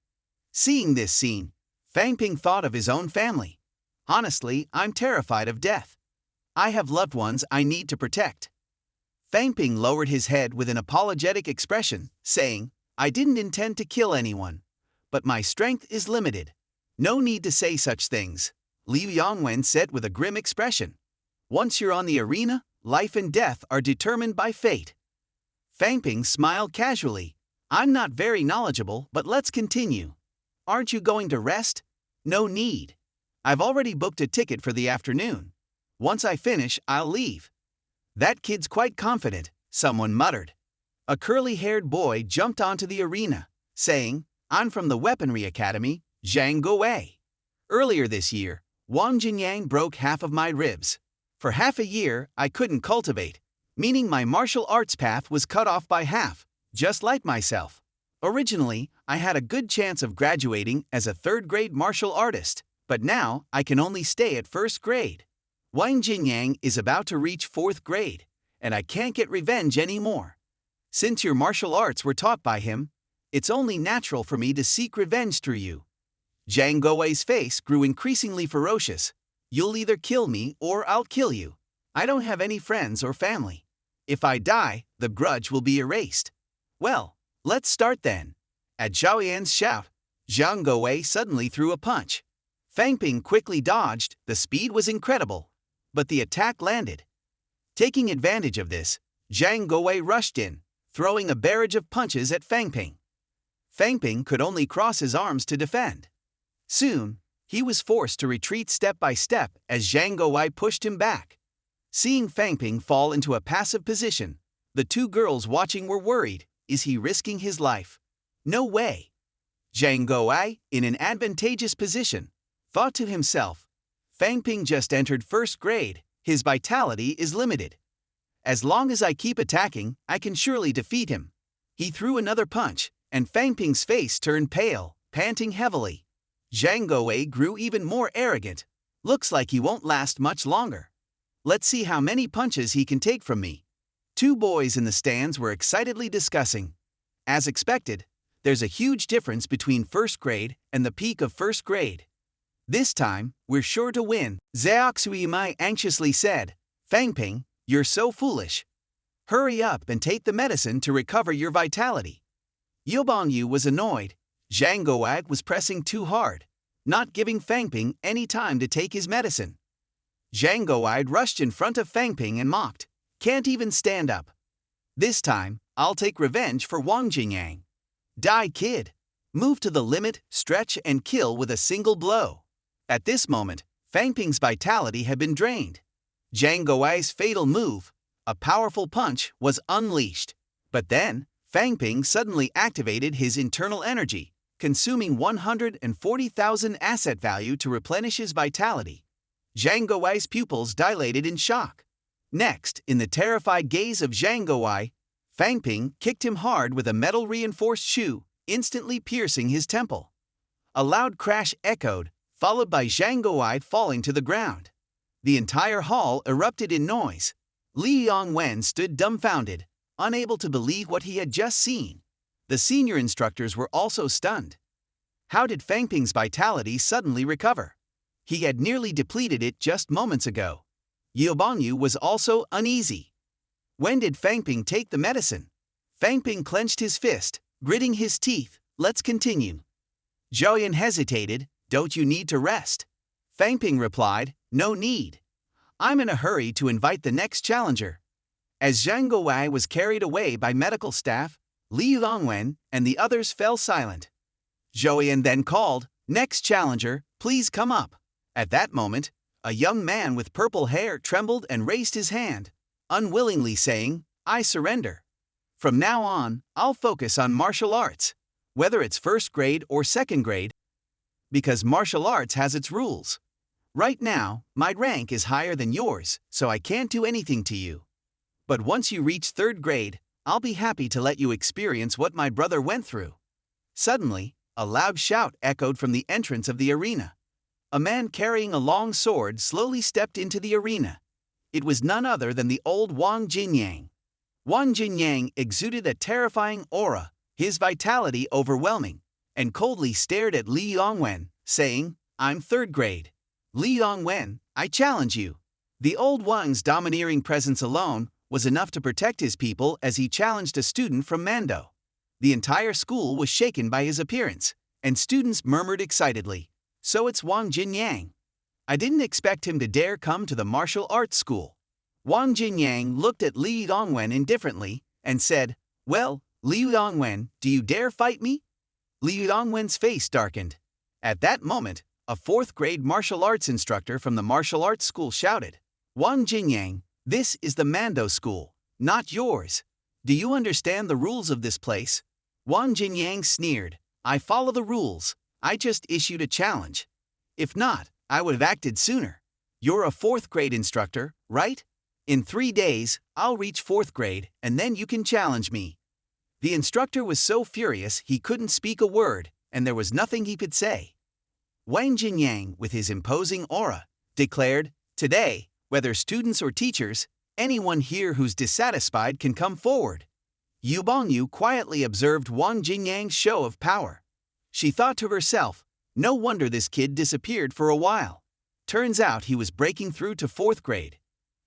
Seeing this scene, Fang Ping thought of his own family. "Honestly, I'm terrified of death. I have loved ones I need to protect." Fang Ping lowered his head with an apologetic expression, saying, "I didn't intend to kill anyone, but my strength is limited." "No need to say such things," Liu Yongwen said with a grim expression. "Once you're on the arena, life and death are determined by fate." Fang Ping smiled casually. "I'm not very knowledgeable, but let's continue. Aren't you going to rest?" "No need. I've already booked a ticket for the afternoon. Once I finish, I'll leave." "That kid's quite confident," someone muttered. A curly-haired boy jumped onto the arena, saying, "I'm from the Weaponry Academy, Zhang Guowei. Earlier this year, Wang Jinyang broke half of my ribs. For half a year, I couldn't cultivate, meaning my martial arts path was cut off by half, just like myself. Originally, I had a good chance of graduating as a third-grade martial artist, but now I can only stay at first grade. Wang Jinyang is about to reach fourth grade, and I can't get revenge anymore. Since your martial arts were taught by him, it's only natural for me to seek revenge through you." Zhang Guowei's face grew increasingly ferocious. "You'll either kill me or I'll kill you. I don't have any friends or family. If I die, the grudge will be erased." "Well, let's start then." At Zhao Yan's shout, Zhang Guowei suddenly threw a punch. Fang Ping quickly dodged. The speed was incredible, but the attack landed. Taking advantage of this, Zhang Guowei rushed in, throwing a barrage of punches at Fang Ping. Fang Ping could only cross his arms to defend. Soon, he was forced to retreat step by step as Zhang Guowei pushed him back. Seeing Fang Ping fall into a passive position, the 2 girls watching were worried. Is he risking his life? No way. Zhang Guowei, in an advantageous position, thought to himself, "Fang Ping just entered first grade, his vitality is limited. As long as I keep attacking, I can surely defeat him." He threw another punch, and Fang Ping's face turned pale, panting heavily. Zhang Guowei grew even more arrogant. "Looks like he won't last much longer. Let's see how many punches he can take from me." 2 boys in the stands were excitedly discussing. As expected, there's a huge difference between first grade and the peak of first grade. This time, we're sure to win, Zhaoxuimai anxiously said. Fangping, you're so foolish. Hurry up and take the medicine to recover your vitality. Yobangyu was annoyed. Zhang Guowag was pressing too hard, not giving Fangping any time to take his medicine. Zhang Guowag rushed in front of Fangping and mocked, "Can't even stand up. This time, I'll take revenge for Wang Jinyang. Die, kid. Move to the limit, stretch and kill with a single blow." At this moment, Fangping's vitality had been drained. Zhang Guowag's fatal move, a powerful punch, was unleashed. But then, Fangping suddenly activated his internal energy, consuming 140,000 asset value to replenish his vitality. Zhang Guowag's pupils dilated in shock. Next, in the terrified gaze of Zhang Guowag, Fangping kicked him hard with a metal-reinforced shoe, instantly piercing his temple. A loud crash echoed, followed by Zhang Guowag falling to the ground. The entire hall erupted in noise. Li Yongwen stood dumbfounded, unable to believe what he had just seen. The senior instructors were also stunned. How did Fangping's vitality suddenly recover? He had nearly depleted it just moments ago. Yobangyu was also uneasy. When did Fangping take the medicine? Fangping clenched his fist, gritting his teeth. Let's continue. Zhouyan hesitated. Don't you need to rest? Fangping replied, no need. I'm in a hurry to invite the next challenger. As Zhang Guowag was carried away by medical staff, Li Yongwen and the others fell silent. Zhouyan then called, next challenger, please come up. At that moment, a young man with purple hair trembled and raised his hand, unwillingly saying, I surrender. From now on, I'll focus on martial arts, whether it's first grade or second grade, because martial arts has its rules. Right now, my rank is higher than yours, so I can't do anything to you. But once you reach third grade, I'll be happy to let you experience what my brother went through. Suddenly, a loud shout echoed from the entrance of the arena. A man carrying a long sword slowly stepped into the arena. It was none other than the old Wang Jinyang. Wang Jinyang exuded a terrifying aura, his vitality overwhelming, and coldly stared at Li Yongwen, saying, I'm third grade. Li Yongwen, I challenge you. The old Wang's domineering presence alone was enough to protect his people as he challenged a student from Mando. The entire school was shaken by his appearance, and students murmured excitedly, so it's Wang Jinyang. I didn't expect him to dare come to the martial arts school. Wang Jinyang looked at Li Yongwen indifferently and said, well, Li Yongwen, do you dare fight me? Li Yongwen's face darkened. At that moment, a fourth-grade martial arts instructor from the martial arts school shouted, Wang Jinyang, this is the Mando school, not yours. Do you understand the rules of this place? Wang Jinyang sneered, I follow the rules. I just issued a challenge. If not, I would have acted sooner. You're a fourth-grade instructor, right? In 3 days, I'll reach fourth grade, and then you can challenge me. The instructor was so furious he couldn't speak a word, and there was nothing he could say. Wang Jinyang, with his imposing aura, declared, today, whether students or teachers, anyone here who's dissatisfied can come forward. Yubongyu quietly observed Wang Jinyang's show of power. She thought to herself, no wonder this kid disappeared for a while. Turns out he was breaking through to fourth grade.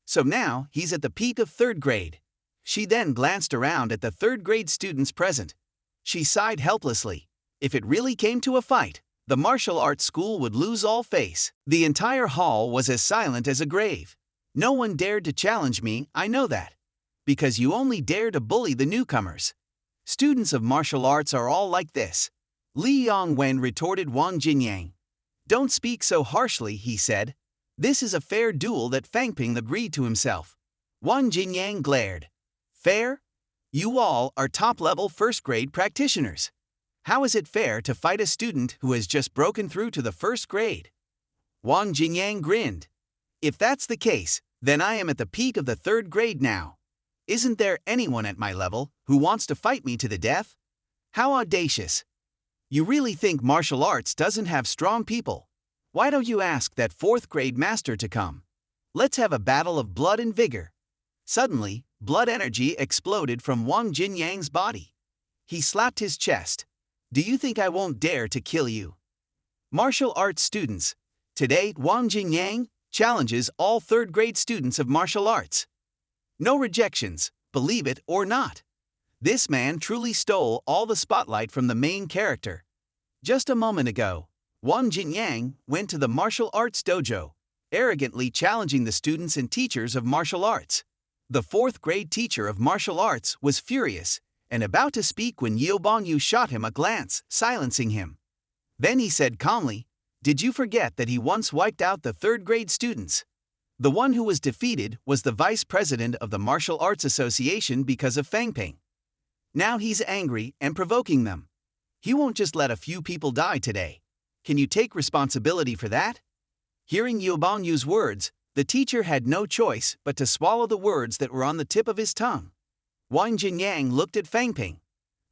So now he's at the peak of third grade. She then glanced around at the third-grade students present. She sighed helplessly. If it really came to a fight, the martial arts school would lose all face. The entire hall was as silent as a grave. No one dared to challenge me, I know that. Because you only dare to bully the newcomers. Students of martial arts are all like this. Li Yongwen retorted Wang Jinyang. Don't speak so harshly, he said. This is a fair duel that Fangping agreed to himself. Wang Jinyang glared. Fair? You all are top-level first-grade practitioners. How is it fair to fight a student who has just broken through to the first grade? Wang Jinyang grinned. If that's the case, then I am at the peak of the third grade now. Isn't there anyone at my level who wants to fight me to the death? How audacious. You really think martial arts doesn't have strong people? Why don't you ask that fourth-grade master to come? Let's have a battle of blood and vigor. Suddenly, blood energy exploded from Wang Jinyang's body. He slapped his chest. Do you think I won't dare to kill you? Martial arts students. Today, Wang Jinyang challenges all third-grade students of martial arts. No rejections, believe it or not. This man truly stole all the spotlight from the main character. Just a moment ago, Wang Jinyang went to the martial arts dojo, arrogantly challenging the students and teachers of martial arts. The fourth-grade teacher of martial arts was furious and about to speak when Yeo Bong-yu shot him a glance, silencing him. Then he said calmly, "Did you forget that he once wiped out the third-grade students? The one who was defeated was the vice president of the Martial Arts Association because of Fangping. Now he's angry and provoking them. He won't just let a few people die today. Can you take responsibility for that?" Hearing Yeo Bong-yu's words, the teacher had no choice but to swallow the words that were on the tip of his tongue. Wang Jinyang looked at Fangping.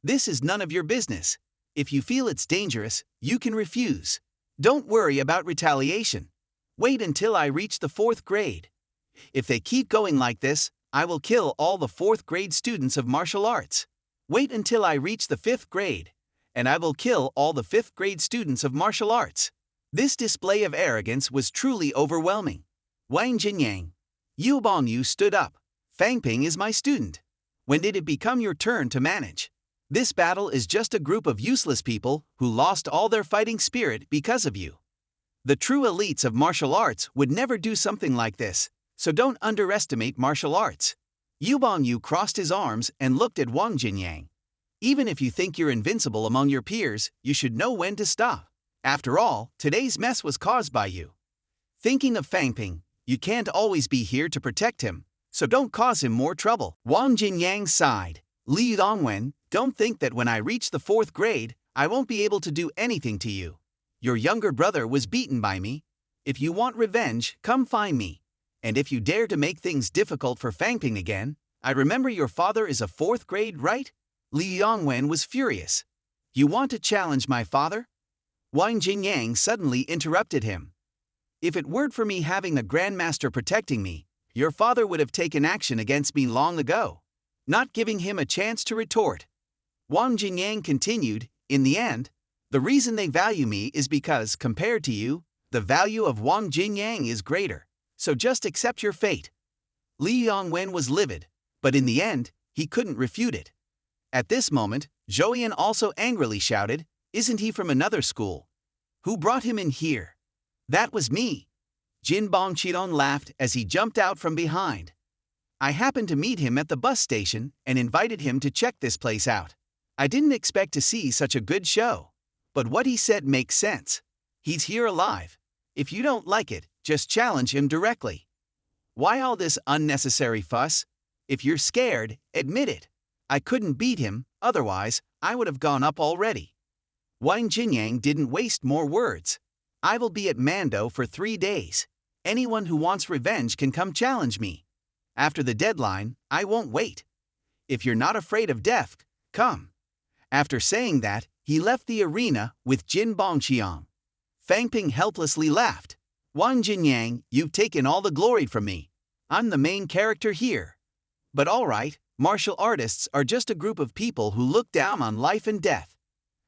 "This is none of your business. If you feel it's dangerous, you can refuse. Don't worry about retaliation. Wait until I reach the 4th grade. If they keep going like this, I will kill all the 4th grade students of martial arts. Wait until I reach the 5th grade, and I will kill all the 5th grade students of martial arts." This display of arrogance was truly overwhelming. Wang Jinyang. Yeo Bong-yu stood up. "Fangping is my student. When did it become your turn to manage? This battle is just a group of useless people who lost all their fighting spirit because of you. The true elites of martial arts would never do something like this, so don't underestimate martial arts." Yeo Bong-yu crossed his arms and looked at Wang Jinyang. "Even if you think you're invincible among your peers, you should know when to stop. After all, today's mess was caused by you. Thinking of Fangping, you can't always be here to protect him, so don't cause him more trouble." Wang Jinyang sighed. "Li Dongwen, don't think that when I reach the 4th grade, I won't be able to do anything to you. Your younger brother was beaten by me. If you want revenge, come find me. And if you dare to make things difficult for Fangping again, I remember your father is a 4th grade, right?" Li Dongwen was furious. "You want to challenge my father?" Wang Jinyang suddenly interrupted him. "If it weren't for me having the Grandmaster protecting me, your father would have taken action against me long ago." Not giving him a chance to retort, Wang Jinyang continued, "In the end, the reason they value me is because, compared to you, the value of Wang Jinyang is greater, so just accept your fate." Li Yongwen was livid, but in the end, he couldn't refute it. At this moment, Zhouyan also angrily shouted, "Isn't he from another school? Who brought him in here?" "That was me." Jin Bongchidong laughed as he jumped out from behind. "I happened to meet him at the bus station and invited him to check this place out. I didn't expect to see such a good show. But what he said makes sense. He's here alive. If you don't like it, just challenge him directly. Why all this unnecessary fuss? If you're scared, admit it. I couldn't beat him, otherwise, I would have gone up already." Wang Jinyang didn't waste more words. "I will be at Mando for 3 days. Anyone who wants revenge can come challenge me. After the deadline, I won't wait. If you're not afraid of death, come." After saying that, he left the arena with Jin Bongqiang. Fangping helplessly laughed. "Wang Jinyang, you've taken all the glory from me. I'm the main character here. But all right, martial artists are just a group of people who look down on life and death."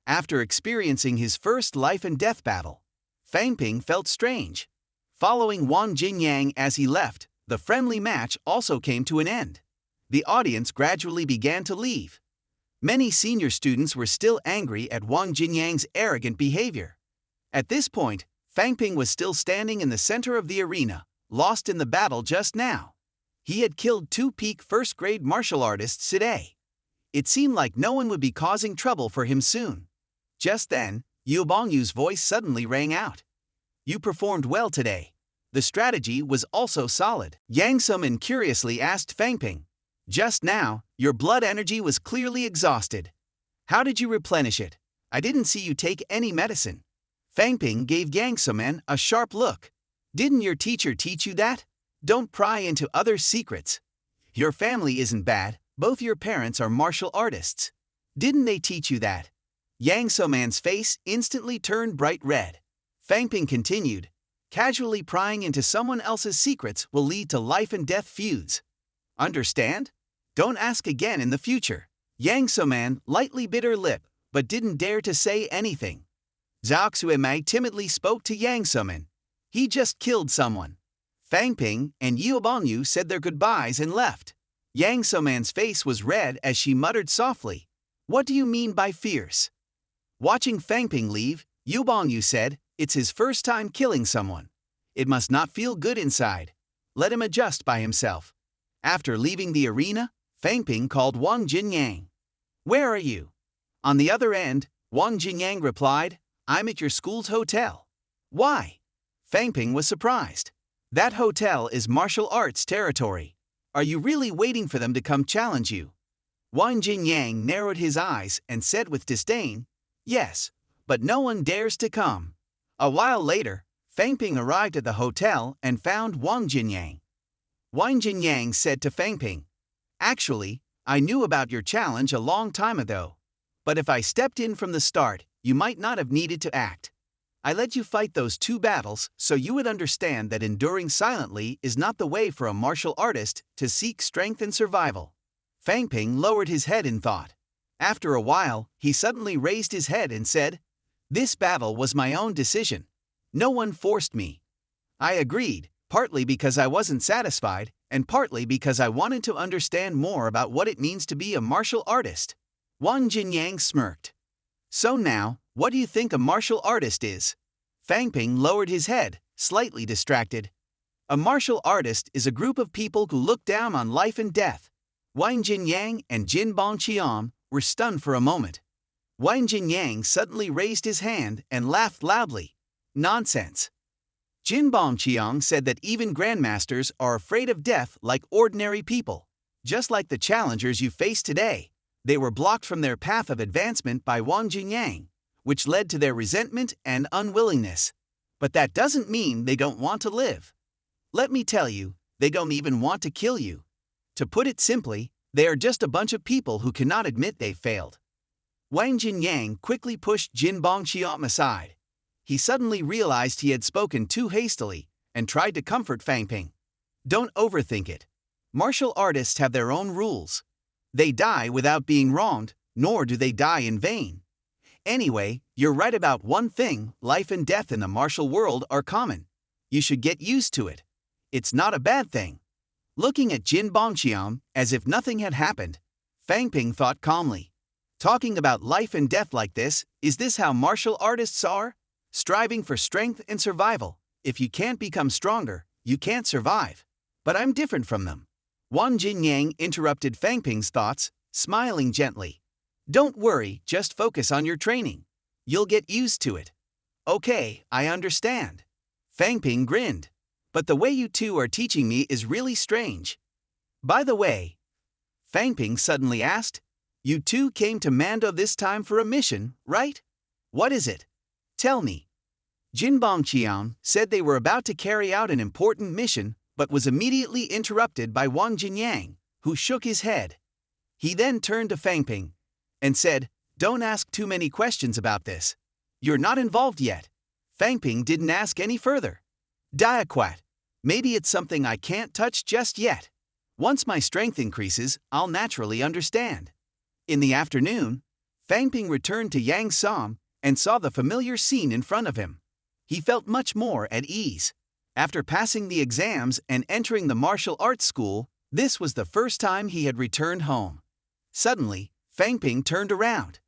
After experiencing his first life and death battle, Fangping felt strange. Following Wang Jinyang as he left, the friendly match also came to an end. The audience gradually began to leave. Many senior students were still angry at Wang Jinyang's arrogant behavior. At this point, Fangping was still standing in the center of the arena, lost in the battle just now. He had killed 2 peak first-grade martial artists today. It seemed like no one would be causing trouble for him soon. Just then, Yeo Bong-yu's voice suddenly rang out. "You performed well today. The strategy was also solid." Yang Suman curiously asked Fangping. "Just now, your blood energy was clearly exhausted. How did you replenish it? I didn't see you take any medicine." Fangping gave Yang Suman a sharp look. "Didn't your teacher teach you that? Don't pry into others' secrets. Your family isn't bad, both your parents are martial artists. Didn't they teach you that?" Yang Suman's face instantly turned bright red. Fangping continued, "Casually prying into someone else's secrets will lead to life and death feuds. Understand? Don't ask again in the future." Yang Suman lightly bit her lip, but didn't dare to say anything. Zhao Xuemei timidly spoke to Yang Sumin. He just killed someone. Fang Ping and Yeo Bongyu said their goodbyes and left. Yang Suman's face was red as she muttered softly, "What do you mean by fierce?" Watching Fang Ping leave, Yeo Bongyu said, "It's his first time killing someone. It must not feel good inside. Let him adjust by himself." After leaving the arena, Fang Ping called Wang Jinyang. "Where are you?" On the other end, Wang Jinyang replied, "I'm at your school's hotel." "Why?" Fang Ping was surprised. "That hotel is martial arts territory. Are you really waiting for them to come challenge you?" Wang Jinyang narrowed his eyes and said with disdain, "Yes, but no one dares to come." A while later, Fang Ping arrived at the hotel and found Wang Jinyang. Wang Jinyang said to Fang Ping, "Actually, I knew about your challenge a long time ago. But if I stepped in from the start, you might not have needed to act. I let you fight those 2 battles so you would understand that enduring silently is not the way for a martial artist to seek strength and survival." Fang Ping lowered his head in thought. After a while, he suddenly raised his head and said, "This battle was my own decision. No one forced me. I agreed, partly because I wasn't satisfied, and partly because I wanted to understand more about what it means to be a martial artist." Wang Jinyang smirked. "So now, what do you think a martial artist is?" Fang Ping lowered his head, slightly distracted. "A martial artist is a group of people who look down on life and death." Wang Jinyang and Jin Bongqian were stunned for a moment. Wang Jinyang suddenly raised his hand and laughed loudly. "Nonsense." Jin Bongqian said that even grandmasters are afraid of death like ordinary people. Just like the challengers you face today, they were blocked from their path of advancement by Wang Jinyang, which led to their resentment and unwillingness. But that doesn't mean they don't want to live. Let me tell you, they don't even want to kill you. To put it simply, they are just a bunch of people who cannot admit they failed. Wang Jinyang quickly pushed Jin Bongqian aside. He suddenly realized he had spoken too hastily and tried to comfort Fang Ping. "Don't overthink it. Martial artists have their own rules. They die without being wronged, nor do they die in vain. Anyway, you're right about one thing: life and death in the martial world are common. You should get used to it. It's not a bad thing." Looking at Jin Bongqian as if nothing had happened, Fang Ping thought calmly. Talking about life and death like this, is this how martial artists are? Striving for strength and survival. If you can't become stronger, you can't survive. But I'm different from them. Wang Jinyang interrupted Fang Ping's thoughts, smiling gently. "Don't worry, just focus on your training. You'll get used to it." "Okay, I understand." Fang Ping grinned. "But the way you two are teaching me is really strange." "By the way," Fang Ping suddenly asked, "you two came to Mando this time for a mission, right? What is it? Tell me." Jin Bongqian said they were about to carry out an important mission, but was immediately interrupted by Wang Jinyang, who shook his head. He then turned to Fang Ping and said, "Don't ask too many questions about this. You're not involved yet." Fang Ping didn't ask any further. "Diquat. Maybe it's something I can't touch just yet. Once my strength increases, I'll naturally understand." In the afternoon, Fang Ping returned to Yang Som and saw the familiar scene in front of him. He felt much more at ease. After passing the exams and entering the martial arts school, this was the first time he had returned home. Suddenly, Fang Ping turned around.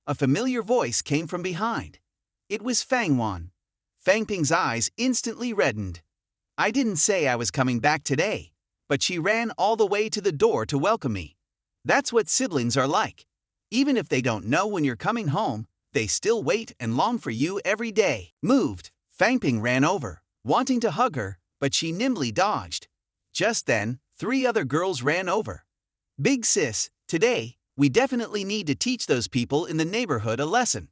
A familiar voice came from behind. It was Fang Wan. Fang Ping's eyes instantly reddened. "I didn't say I was coming back today, but she ran all the way to the door to welcome me. That's what siblings are like. Even if they don't know when you're coming home, they still wait and long for you every day." Moved, Fang Ping ran over, wanting to hug her, but she nimbly dodged. Just then, 3 other girls ran over. "Big sis, today, we definitely need to teach those people in the neighborhood a lesson.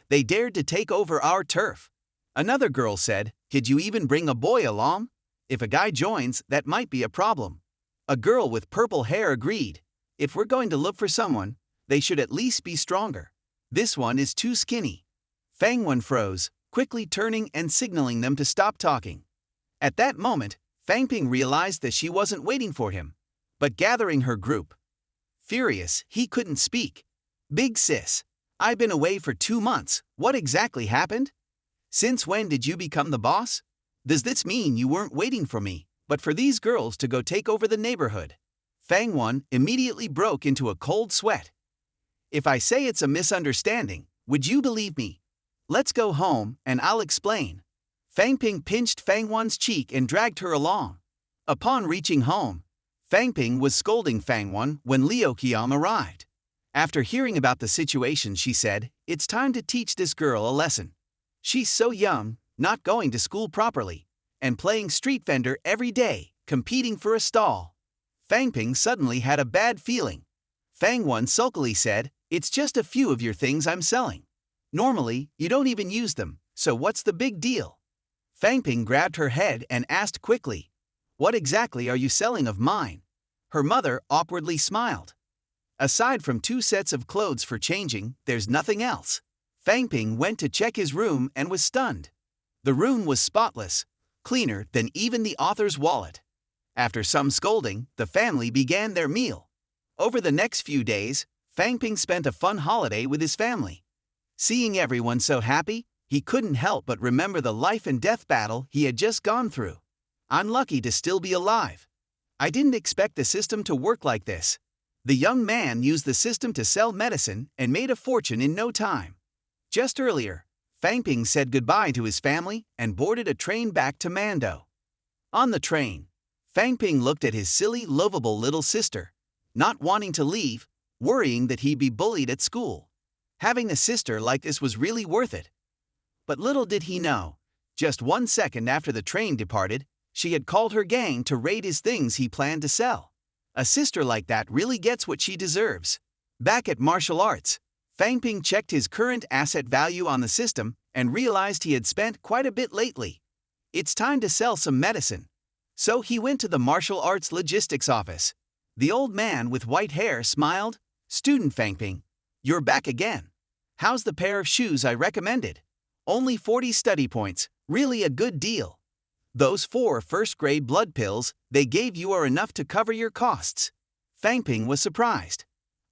They dared to take over our turf." Another girl said, "Could you even bring a boy along? If a guy joins, that might be a problem." A girl with purple hair agreed. "If we're going to look for someone, they should at least be stronger. This one is too skinny." Fang Wan froze, quickly turning and signaling them to stop talking. At that moment, Fang Ping realized that she wasn't waiting for him, but gathering her group. Furious, he couldn't speak. "Big sis, I've been away for 2 months. What exactly happened? Since when did you become the boss? Does this mean you weren't waiting for me, but for these girls to go take over the neighborhood? Fang Wan immediately broke into a cold sweat. If I say it's a misunderstanding, would you believe me? Let's go home and I'll explain. Fang Ping pinched Fang Wan's cheek and dragged her along. Upon reaching home, Fang Ping was scolding Fang Wan when Liu Qiang arrived. After hearing about the situation, she said, "It's time to teach this girl a lesson. She's so young, not going to school properly, and playing street vendor every day, competing for a stall." Fang Ping suddenly had a bad feeling. Fang Wan sulkily said, "It's just a few of your things I'm selling. Normally, you don't even use them, so what's the big deal?" Fang Ping grabbed her head and asked quickly, "What exactly are you selling of mine?" Her mother awkwardly smiled. "Aside from 2 sets of clothes for changing, there's nothing else." Fang Ping went to check his room and was stunned. The room was spotless, cleaner than even the author's wallet. After some scolding, the family began their meal. Over the next few days, Fang Ping spent a fun holiday with his family. Seeing everyone so happy, he couldn't help but remember the life and death battle he had just gone through. "I'm lucky to still be alive. I didn't expect the system to work like this." The young man used the system to sell medicine and made a fortune in no time. Just earlier, Fang Ping said goodbye to his family and boarded a train back to Mando. On the train, Fang Ping looked at his silly, lovable little sister, not wanting to leave, worrying that he'd be bullied at school. Having a sister like this was really worth it. But little did he know, just 1 second after the train departed, she had called her gang to raid his things he planned to sell. A sister like that really gets what she deserves. Back at martial arts, Fang Ping checked his current asset value on the system and realized he had spent quite a bit lately. It's time to sell some medicine. So he went to the martial arts logistics office. The old man with white hair smiled. "Student Fang Ping, you're back again. How's the pair of shoes I recommended? Only 40 study points, really a good deal. Those 4 first-grade blood pills they gave you are enough to cover your costs." Fang Ping was surprised.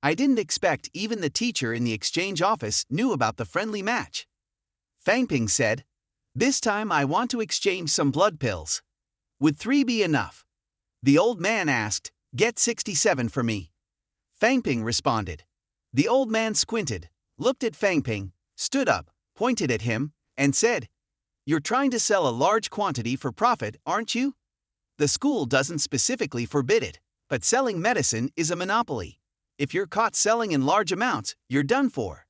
"I didn't expect even the teacher in the exchange office knew about the friendly match." Fang Ping said, "This time I want to exchange some blood pills. Would 3 be enough?" The old man asked, "Get 67 for me." Fang Ping responded. The old man squinted, looked at Fang Ping, stood up, pointed at him, and said, "You're trying to sell a large quantity for profit, aren't you? The school doesn't specifically forbid it, but selling medicine is a monopoly. If you're caught selling in large amounts, you're done for."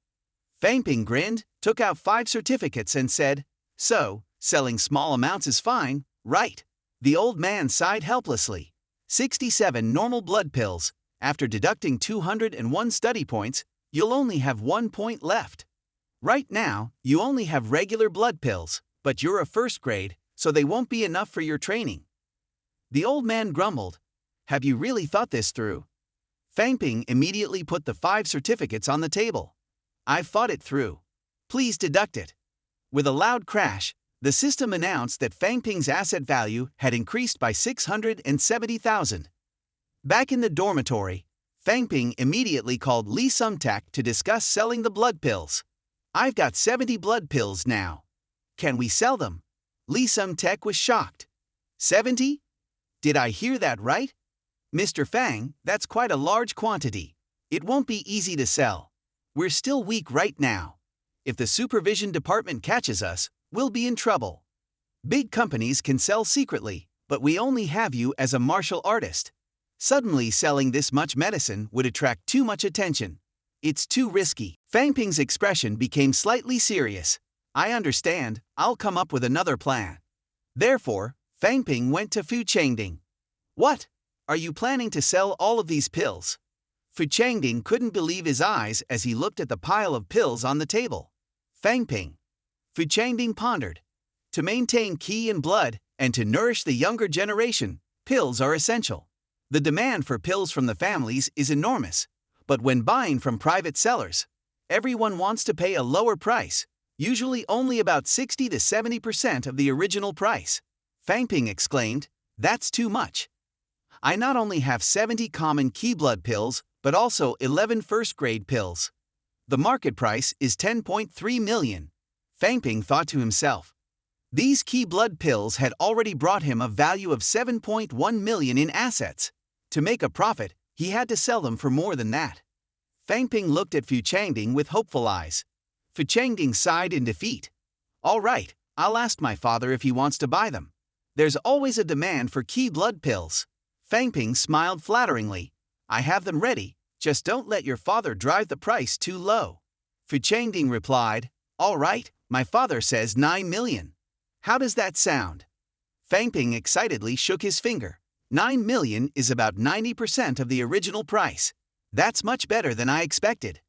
Fang Ping grinned, took out 5 certificates and said, "So, selling small amounts is fine, right?" The old man sighed helplessly. 67 normal blood pills. After deducting 201 study points, you'll only have 1 point left. Right now, you only have regular blood pills, but you're a first grade, so they won't be enough for your training." The old man grumbled. "Have you really thought this through?" Fang Ping immediately put the 5 certificates on the table. "I've thought it through. Please deduct it." With a loud crash, the system announced that Fang Ping's asset value had increased by 670,000. Back in the dormitory, Fang Ping immediately called Li Sumtak to discuss selling the blood pills. "I've got 70 blood pills now. Can we sell them?" Li Sumtak was shocked. 70? Did I hear that right? Mr. Fang, that's quite a large quantity. It won't be easy to sell. We're still weak right now. If the supervision department catches us, we'll be in trouble. Big companies can sell secretly, but we only have you as a martial artist. Suddenly selling this much medicine would attract too much attention. It's too risky." Fang Ping's expression became slightly serious. "I understand, I'll come up with another plan." Therefore, Fang Ping went to Fu Changding. "What? Are you planning to sell all of these pills?" Fu Changding couldn't believe his eyes as he looked at the pile of pills on the table. Fang Ping. Fu Changding pondered. To maintain qi and blood, and to nourish the younger generation, pills are essential. The demand for pills from the families is enormous, but when buying from private sellers, everyone wants to pay a lower price, usually only about 60 to 70% of the original price. Fang Ping exclaimed, "That's too much. I not only have 70 common qi blood pills, but also 11 first-grade pills. The market price is 10.3 million. Fang Ping thought to himself. These key blood pills had already brought him a value of 7.1 million in assets. To make a profit, he had to sell them for more than that. Fang Ping looked at Fu Changding with hopeful eyes. Fu Changding sighed in defeat. All right, I'll ask my father if he wants to buy them. There's always a demand for key blood pills. Fang Ping smiled flatteringly. I have them ready, just don't let your father drive the price too low. Fu Changding replied, all right, my father says 9 million. How does that sound? Fang Ping excitedly shook his finger. 9 million is about 90% of the original price. That's much better than I expected.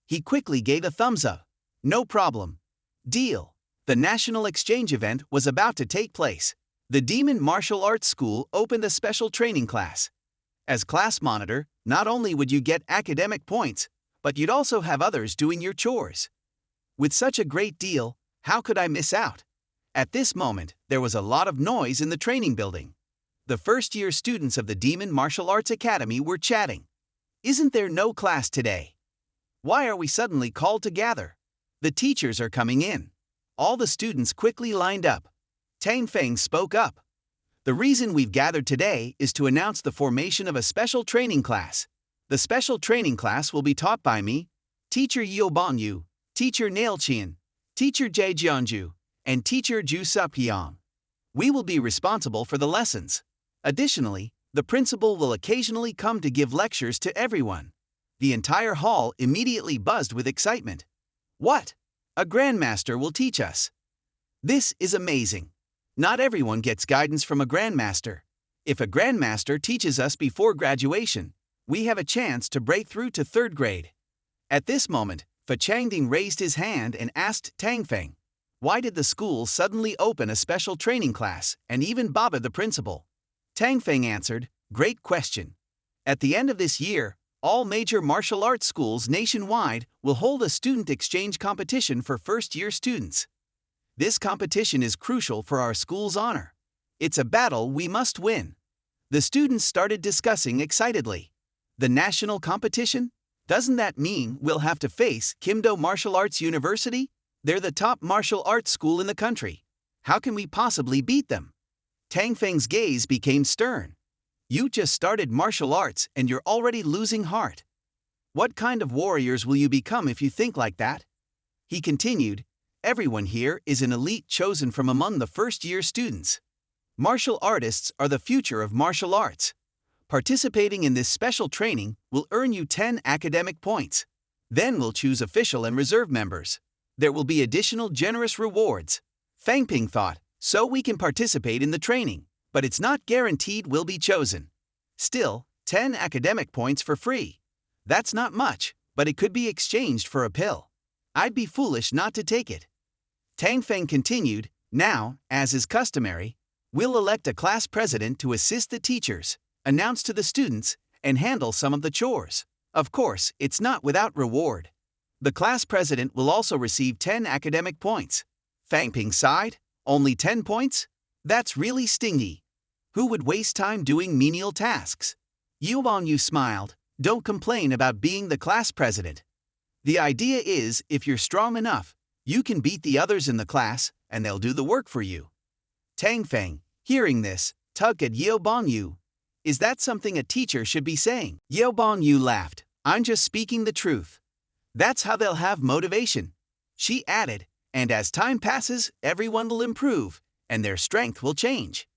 He quickly gave a thumbs up. No problem. Deal. The national exchange event was about to take place. The Demon Martial Arts School opened a special training class. As class monitor, not only would you get academic points, but you'd also have others doing your chores. With such a great deal, how could I miss out? At this moment, there was a lot of noise in the training building. The first-year students of the Demon Martial Arts Academy were chatting. Isn't there no class today? Why are we suddenly called to gather? The teachers are coming in. All the students quickly lined up. Tang Feng spoke up. The reason we've gathered today is to announce the formation of a special training class. The special training class will be taught by me, Teacher Yeo Bonyu, Teacher Nail Qian, Teacher Jie Jianju, and Teacher Ju Sapyong. We will be responsible for the lessons. Additionally, the principal will occasionally come to give lectures to everyone. The entire hall immediately buzzed with excitement. What? A grandmaster will teach us. This is amazing. Not everyone gets guidance from a grandmaster. If a grandmaster teaches us before graduation, we have a chance to break through to 3rd grade. At this moment, Fu Changding raised his hand and asked Tang Feng, why did the school suddenly open a special training class and even bother the principal? Tang Feng answered, great question. At the end of this year, all major martial arts schools nationwide will hold a student exchange competition for first-year students. This competition is crucial for our school's honor. It's a battle we must win. The students started discussing excitedly. The national competition? Doesn't that mean we'll have to face Kimdo Martial Arts University? They're the top martial arts school in the country. How can we possibly beat them? Tang Feng's gaze became stern. You just started martial arts and you're already losing heart. What kind of warriors will you become if you think like that? He continued, everyone here is an elite chosen from among the first-year students. Martial artists are the future of martial arts. Participating in this special training will earn you 10 academic points. Then we'll choose official and reserve members. There will be additional generous rewards. Fang Ping thought, so we can participate in the training, but it's not guaranteed we'll be chosen. Still, 10 academic points for free. That's not much, but it could be exchanged for a pill. I'd be foolish not to take it. Tang Feng continued, now, as is customary, we'll elect a class president to assist the teachers, announce to the students, and handle some of the chores. Of course, it's not without reward. The class president will also receive 10 academic points. Fang Ping sighed, only 10 points? That's really stingy. Who would waste time doing menial tasks? Yu Bonyu smiled, don't complain about being the class president. The idea is, if you're strong enough, you can beat the others in the class, and they'll do the work for you. Tang Feng, hearing this, tugged at Yeo Bonyu. Is that something a teacher should be saying? Yeo Bonyu laughed, I'm just speaking the truth. That's how they'll have motivation. She added, and as time passes, everyone will improve, and their strength will change.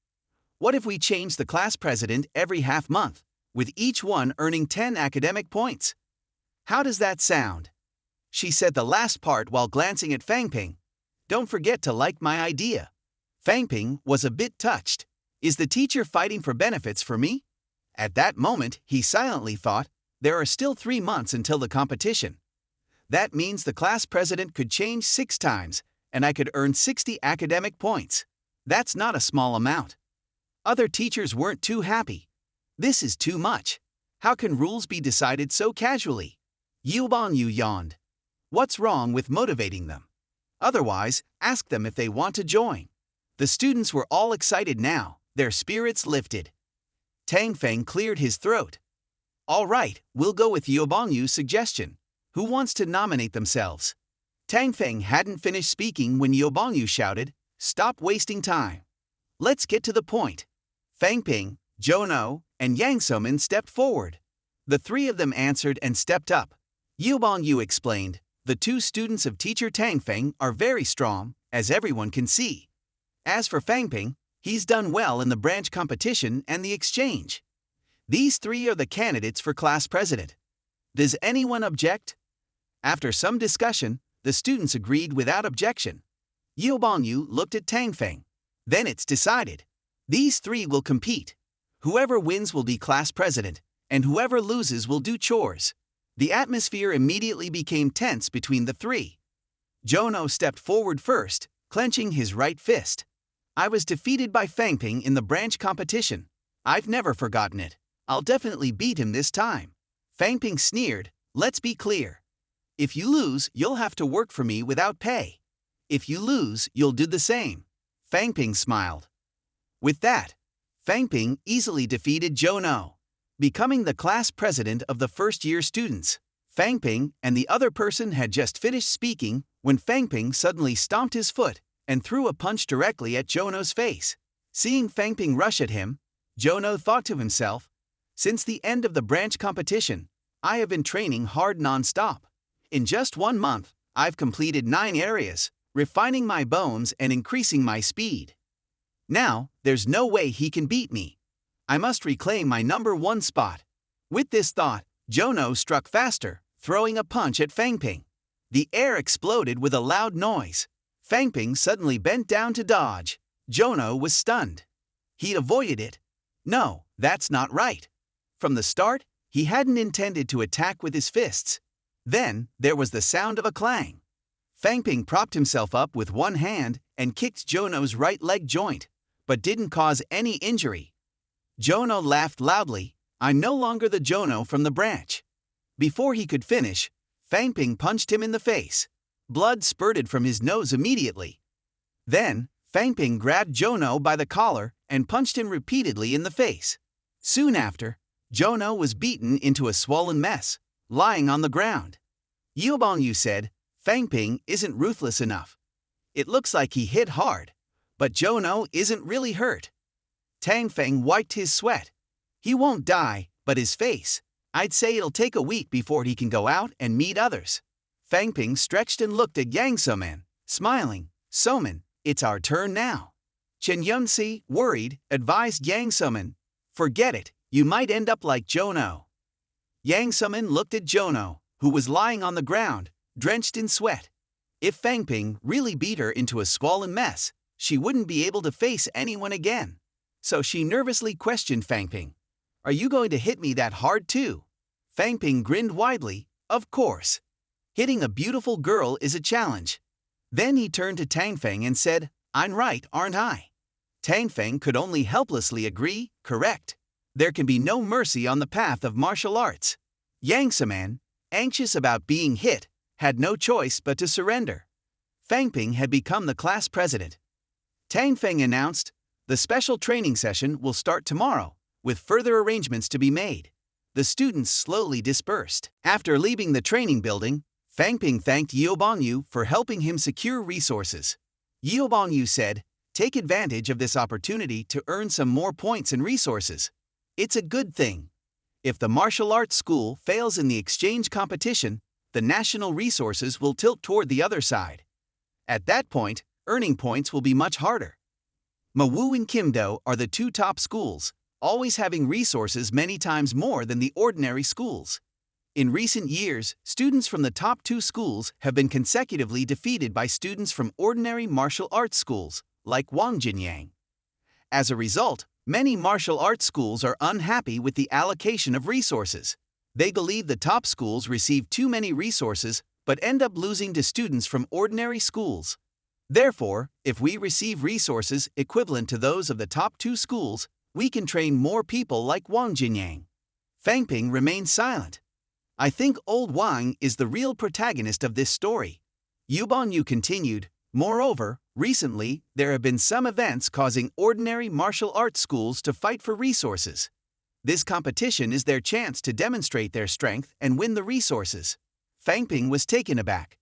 What if we change the class president every half month, with each one earning 10 academic points? How does that sound? She said the last part while glancing at Fang Ping. Don't forget to like my idea. Fang Ping was a bit touched. Is the teacher fighting for benefits for me? At that moment, he silently thought, there are still 3 months until the competition. That means the class president could change 6 times, and I could earn 60 academic points. That's not a small amount. Other teachers weren't too happy. This is too much. How can rules be decided so casually? Yu Bonyu yawned. What's wrong with motivating them? Otherwise, ask them if they want to join. The students were all excited now, their spirits lifted. Tang Feng cleared his throat. All right, we'll go with Yeo Bonyu's suggestion. Who wants to nominate themselves? Tang Feng hadn't finished speaking when Yeo Bongyu shouted, "Stop wasting time. Let's get to the point." Fang Ping, Jono, and Yang Somin stepped forward. The three of them answered and stepped up. Yeo Bongyu explained, "The two students of teacher Tang Feng are very strong, as everyone can see. As for Fang Ping, he's done well in the branch competition and the exchange. These three are the candidates for class president. Does anyone object?" After some discussion, the students agreed without objection. Yeo Bongyu looked at Tang Feng. "Then it's decided. These three will compete. Whoever wins will be class president, and whoever loses will do chores." The atmosphere immediately became tense between the three. Jono stepped forward first, clenching his right fist. "I was defeated by Fang Ping in the branch competition. I've never forgotten it. I'll definitely beat him this time." Fang Ping sneered, "Let's be clear. If you lose, you'll have to work for me without pay. If you lose, you'll do the same." Fang Ping smiled. With that, Fang Ping easily defeated Jono, becoming the class president of the first-year students. Fang Ping and the other person had just finished speaking when Fang Ping suddenly stomped his foot and threw a punch directly at Jono's face. Seeing Fang Ping rush at him, Jono thought to himself, "Since the end of the branch competition, I have been training hard non-stop. In just 1 month, I've completed 9 areas, refining my bones and increasing my speed. Now, there's no way he can beat me. I must reclaim my #1 spot." With this thought, Jono struck faster, throwing a punch at Fang Ping. The air exploded with a loud noise. Fang Ping suddenly bent down to dodge. Jono was stunned. He'd avoided it. No, that's not right. From the start, he hadn't intended to attack with his fists. Then, there was the sound of a clang. Fang Ping propped himself up with one hand and kicked Jono's right leg joint, but didn't cause any injury. Jono laughed loudly. "I'm no longer the Jono from the branch." Before he could finish, Fang Ping punched him in the face. Blood spurted from his nose immediately. Then, Fang Ping grabbed Jono by the collar and punched him repeatedly in the face. Soon after, Jono was beaten into a swollen mess, lying on the ground. Yeo Bongyu said, "Fang Ping isn't ruthless enough. It looks like he hit hard, but Jono isn't really hurt." Tang Feng wiped his sweat. "He won't die, but his face. I'd say it'll take a week before he can go out and meet others." Fang Ping stretched and looked at Yang Soman, smiling. "Soman, it's our turn now." Chen Yunsi, worried, advised Yang Soman, "Forget it, you might end up like Jono." Yang Soman looked at Jono, who was lying on the ground, drenched in sweat. If Fang Ping really beat her into a swollen mess, she wouldn't be able to face anyone again. So she nervously questioned Fang Ping, "Are you going to hit me that hard too?" Fang Ping grinned widely, "Of course. Hitting a beautiful girl is a challenge." Then he turned to Tang Feng and said, "I'm right, aren't I?" Tang Feng could only helplessly agree, "Correct. There can be no mercy on the path of martial arts." Yang Saman, anxious about being hit, had no choice but to surrender. Fang Ping had become the class president. Tang Feng announced, "The special training session will start tomorrow, with further arrangements to be made." The students slowly dispersed. After leaving the training building, Fang Ping thanked Yeo Bongyu for helping him secure resources. Yeo Bongyu said, "Take advantage of this opportunity to earn some more points and resources. It's a good thing. If the martial arts school fails in the exchange competition, the national resources will tilt toward the other side. At that point, earning points will be much harder." Mawu and Kimdo are the 2 top schools, always having resources many times more than the ordinary schools. In recent years, students from the top 2 schools have been consecutively defeated by students from ordinary martial arts schools, like Wang Jinyang. As a result, many martial arts schools are unhappy with the allocation of resources. They believe the top schools receive too many resources but end up losing to students from ordinary schools. Therefore, if we receive resources equivalent to those of the top 2 schools, we can train more people like Wang Jinyang. Fang Ping remained silent. "I think old Wang is the real protagonist of this story." Yeo Bongyu continued, "Moreover, recently, there have been some events causing ordinary martial arts schools to fight for resources. This competition is their chance to demonstrate their strength and win the resources." Fang Ping was taken aback.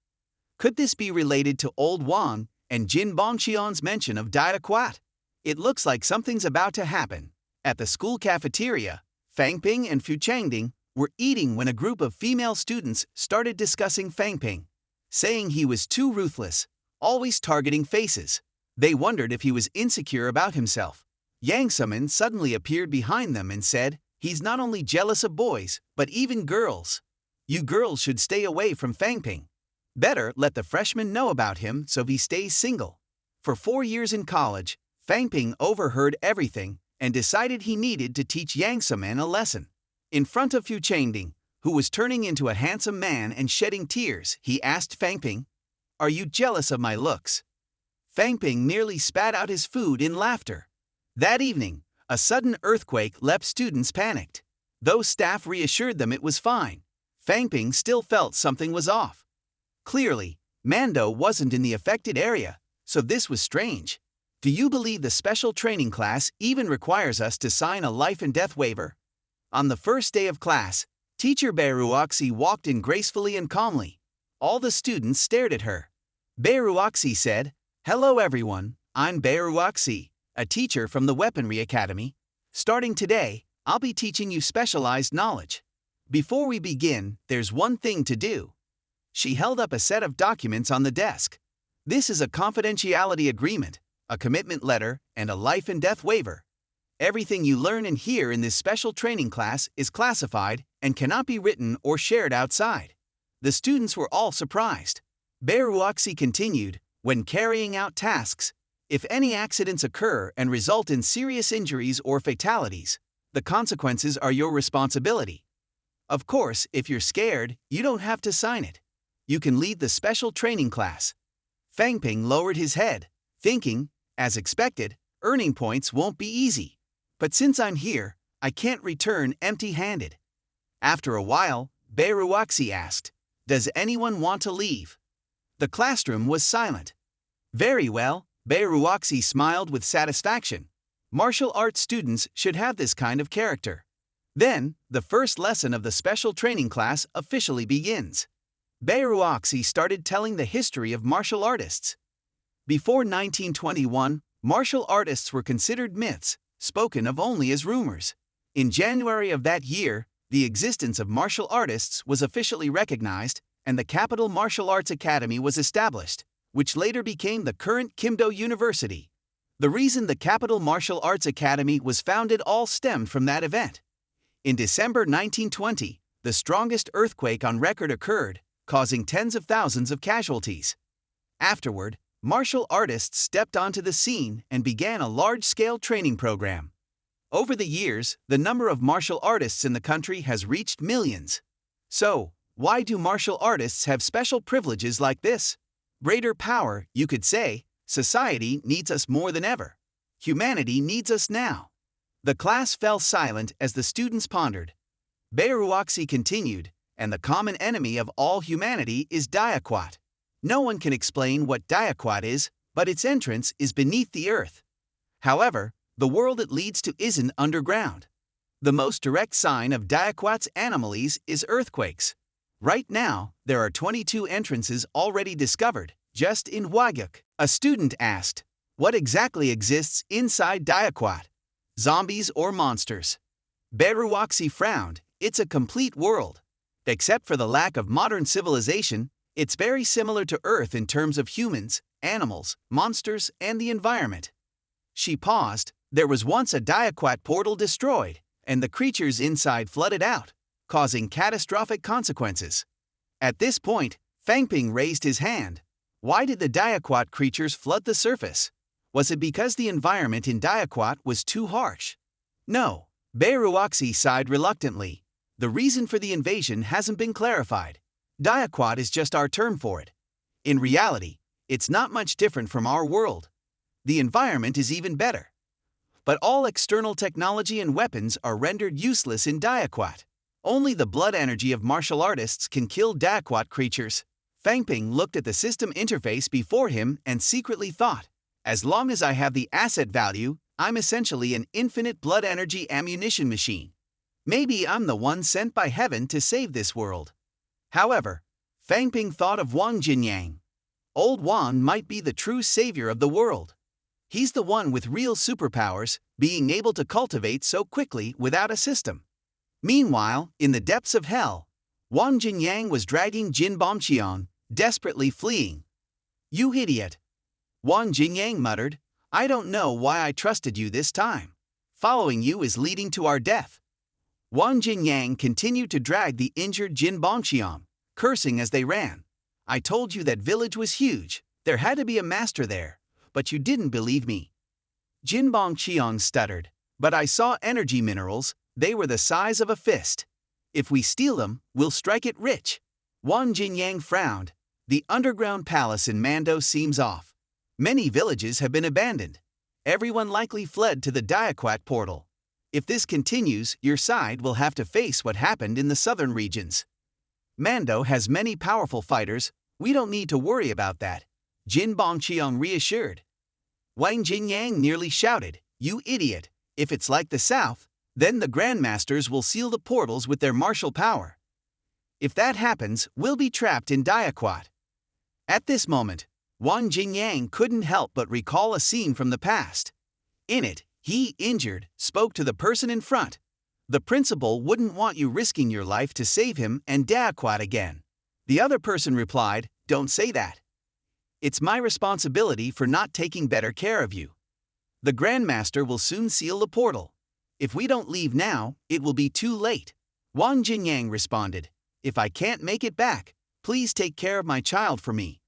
Could this be related to old Wang and Jin Bongxian's mention of Diquat? It looks like something's about to happen. At the school cafeteria, Fang Ping and Fu Changding were eating when a group of female students started discussing Fang Ping, saying he was too ruthless, always targeting faces. They wondered if he was insecure about himself. Yang Sumin suddenly appeared behind them and said, "He's not only jealous of boys, but even girls. You girls should stay away from Fang Ping. Better let the freshmen know about him so he stays single." For 4 years in college, Fang Ping overheard everything and decided he needed to teach Yang Sumin a lesson. In front of Fu Changding, who was turning into a handsome man and shedding tears, he asked Fang Ping, "Are you jealous of my looks?" Fang Ping nearly spat out his food in laughter. That evening, a sudden earthquake left students panicked. Though staff reassured them it was fine, Fang Ping still felt something was off. Clearly, Mando wasn't in the affected area, so this was strange. Do you believe the special training class even requires us to sign a life and death waiver? On the first day of class, teacher Beiruoxi walked in gracefully and calmly. All the students stared at her. Beiruoxi said, "Hello everyone, I'm Beiruoxi, a teacher from the Weaponry Academy. Starting today, I'll be teaching you specialized knowledge. Before we begin, there's one thing to do." She held up a set of documents on the desk. This is a confidentiality agreement, a commitment letter, and a life and death waiver. Everything you learn and hear in this special training class is classified and cannot be written or shared outside. The students were all surprised. Beiruoxi continued, "When carrying out tasks, if any accidents occur and result in serious injuries or fatalities, the consequences are your responsibility. Of course, if you're scared, you don't have to sign it. You can leave the special training class." Fang Ping lowered his head, thinking, as expected, earning points won't be easy. But since I'm here, I can't return empty-handed. After a while, Beiruoxi asked, "Does anyone want to leave?" The classroom was silent. "Very well," Beiruoxi smiled with satisfaction. Martial arts students should have this kind of character. Then, the first lesson of the special training class officially begins. Beiruoxi started telling the history of martial artists. Before 1921, martial artists were considered myths, spoken of only as rumors. In January of that year, the existence of martial artists was officially recognized, and the Capital Martial Arts Academy was established, which later became the current Kimdo University. The reason the Capital Martial Arts Academy was founded all stemmed from that event. In December 1920, the strongest earthquake on record occurred, causing tens of thousands of casualties. Afterward, martial artists stepped onto the scene and began a large-scale training program. Over the years, the number of martial artists in the country has reached millions. So, why do martial artists have special privileges like this? Greater power, you could say. Society needs us more than ever. Humanity needs us now. The class fell silent as the students pondered. Beiruoxi continued, "And the common enemy of all humanity is Diquat. No one can explain what Diquat is, but its entrance is beneath the earth. However, the world it leads to isn't underground. The most direct sign of Diquat's anomalies is earthquakes. Right now, there are 22 entrances already discovered, just in Hwagyuk." A student asked, "What exactly exists inside Diquat? Zombies or monsters?" Beiruoxi frowned. "It's a complete world. Except for the lack of modern civilization, it's very similar to Earth in terms of humans, animals, monsters, and the environment." She paused. "There was once a Diquat portal destroyed, and the creatures inside flooded out, causing catastrophic consequences." At this point, Fang Ping raised his hand. Why did the Diquat creatures flood the surface? Was it because the environment in Diquat was too harsh? No. Beiruoxi sighed reluctantly. The reason for the invasion hasn't been clarified. Diquat is just our term for it. In reality, it's not much different from our world. The environment is even better. But all external technology and weapons are rendered useless in Diquat. Only the blood energy of martial artists can kill Diquat creatures. Fang Ping looked at the system interface before him and secretly thought, "As long as I have the asset value, I'm essentially an infinite blood energy ammunition machine. Maybe I'm the one sent by heaven to save this world." However, Fang Ping thought of Wang Jinyang. Old Wang might be the true savior of the world. He's the one with real superpowers, being able to cultivate so quickly without a system. Meanwhile, in the depths of hell, Wang Jinyang was dragging Jin Bongqiang, desperately fleeing. "You idiot!" Wang Jinyang muttered. "I don't know why I trusted you this time. Following you is leading to our death." Wang Jinyang continued to drag the injured Jin Bongqiang, cursing as they ran. "I told you that village was huge, there had to be a master there, but you didn't believe me." Jin Bongqiang stuttered. "But I saw energy minerals, they were the size of a fist. If we steal them, we'll strike it rich." Wang Jinyang frowned. The underground palace in Mando seems off. Many villages have been abandoned. Everyone likely fled to the Diquat portal. If this continues, your side will have to face what happened in the southern regions. Mando has many powerful fighters, we don't need to worry about that, Jin Bongqiang reassured. Wang Jinyang nearly shouted, "You idiot! If it's like the south, then the Grandmasters will seal the portals with their martial power. If that happens, we'll be trapped in Diquat." At this moment, Wang Jinyang couldn't help but recall a scene from the past. In it, he, injured, spoke to the person in front. "The principal wouldn't want you risking your life to save him and Diquat again." The other person replied, "Don't say that. It's my responsibility for not taking better care of you. The Grandmaster will soon seal the portal. If we don't leave now, it will be too late." Wang Jinyang responded, "If I can't make it back, please take care of my child for me."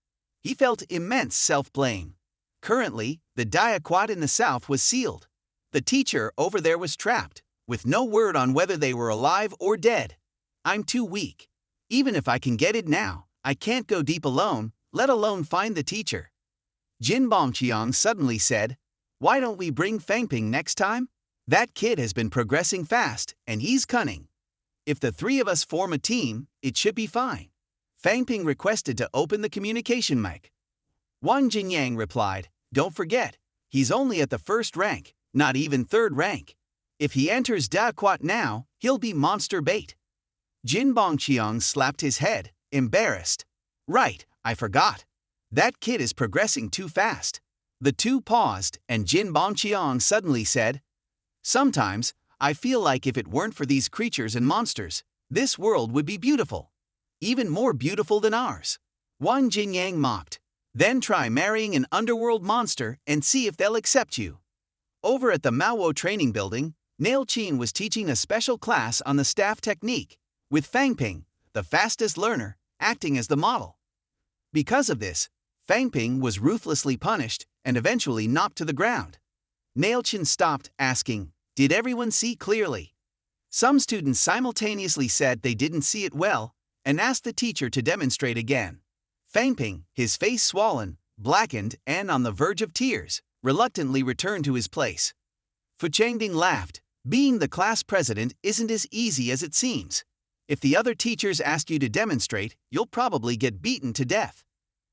He felt immense self-blame. Currently, the Diquat in the south was sealed. The teacher over there was trapped, with no word on whether they were alive or dead. "I'm too weak. Even if I can get it now, I can't go deep alone, let alone find the teacher." Jin Bongqiang suddenly said, "Why don't we bring Fang Ping next time? That kid has been progressing fast, and he's cunning. If the three of us form a team, it should be fine." Fang Ping requested to open the communication mic. Wang Jinyang replied, "Don't forget, he's only at the first rank, not even third rank. If he enters Diquat now, he'll be monster bait." Jin Bongqiang slapped his head, embarrassed. "Right, I forgot. That kid is progressing too fast." The two paused, and Jin Bongqiang suddenly said, "Sometimes, I feel like if it weren't for these creatures and monsters, this world would be beautiful. Even more beautiful than ours." Wang Jinyang mocked. "Then try marrying an underworld monster and see if they'll accept you." Over at the Manhwa training building, Nail Chin was teaching a special class on the staff technique, with Fang Ping, the fastest learner, acting as the model. Because of this, Fang Ping was ruthlessly punished and eventually knocked to the ground. Nail Chin stopped, asking, "Did everyone see clearly?" Some students simultaneously said they didn't see it well, and asked the teacher to demonstrate again. Fang Ping, his face swollen, blackened, and on the verge of tears, reluctantly returned to his place. Fu Changding laughed. "Being the class president isn't as easy as it seems. If the other teachers ask you to demonstrate, you'll probably get beaten to death."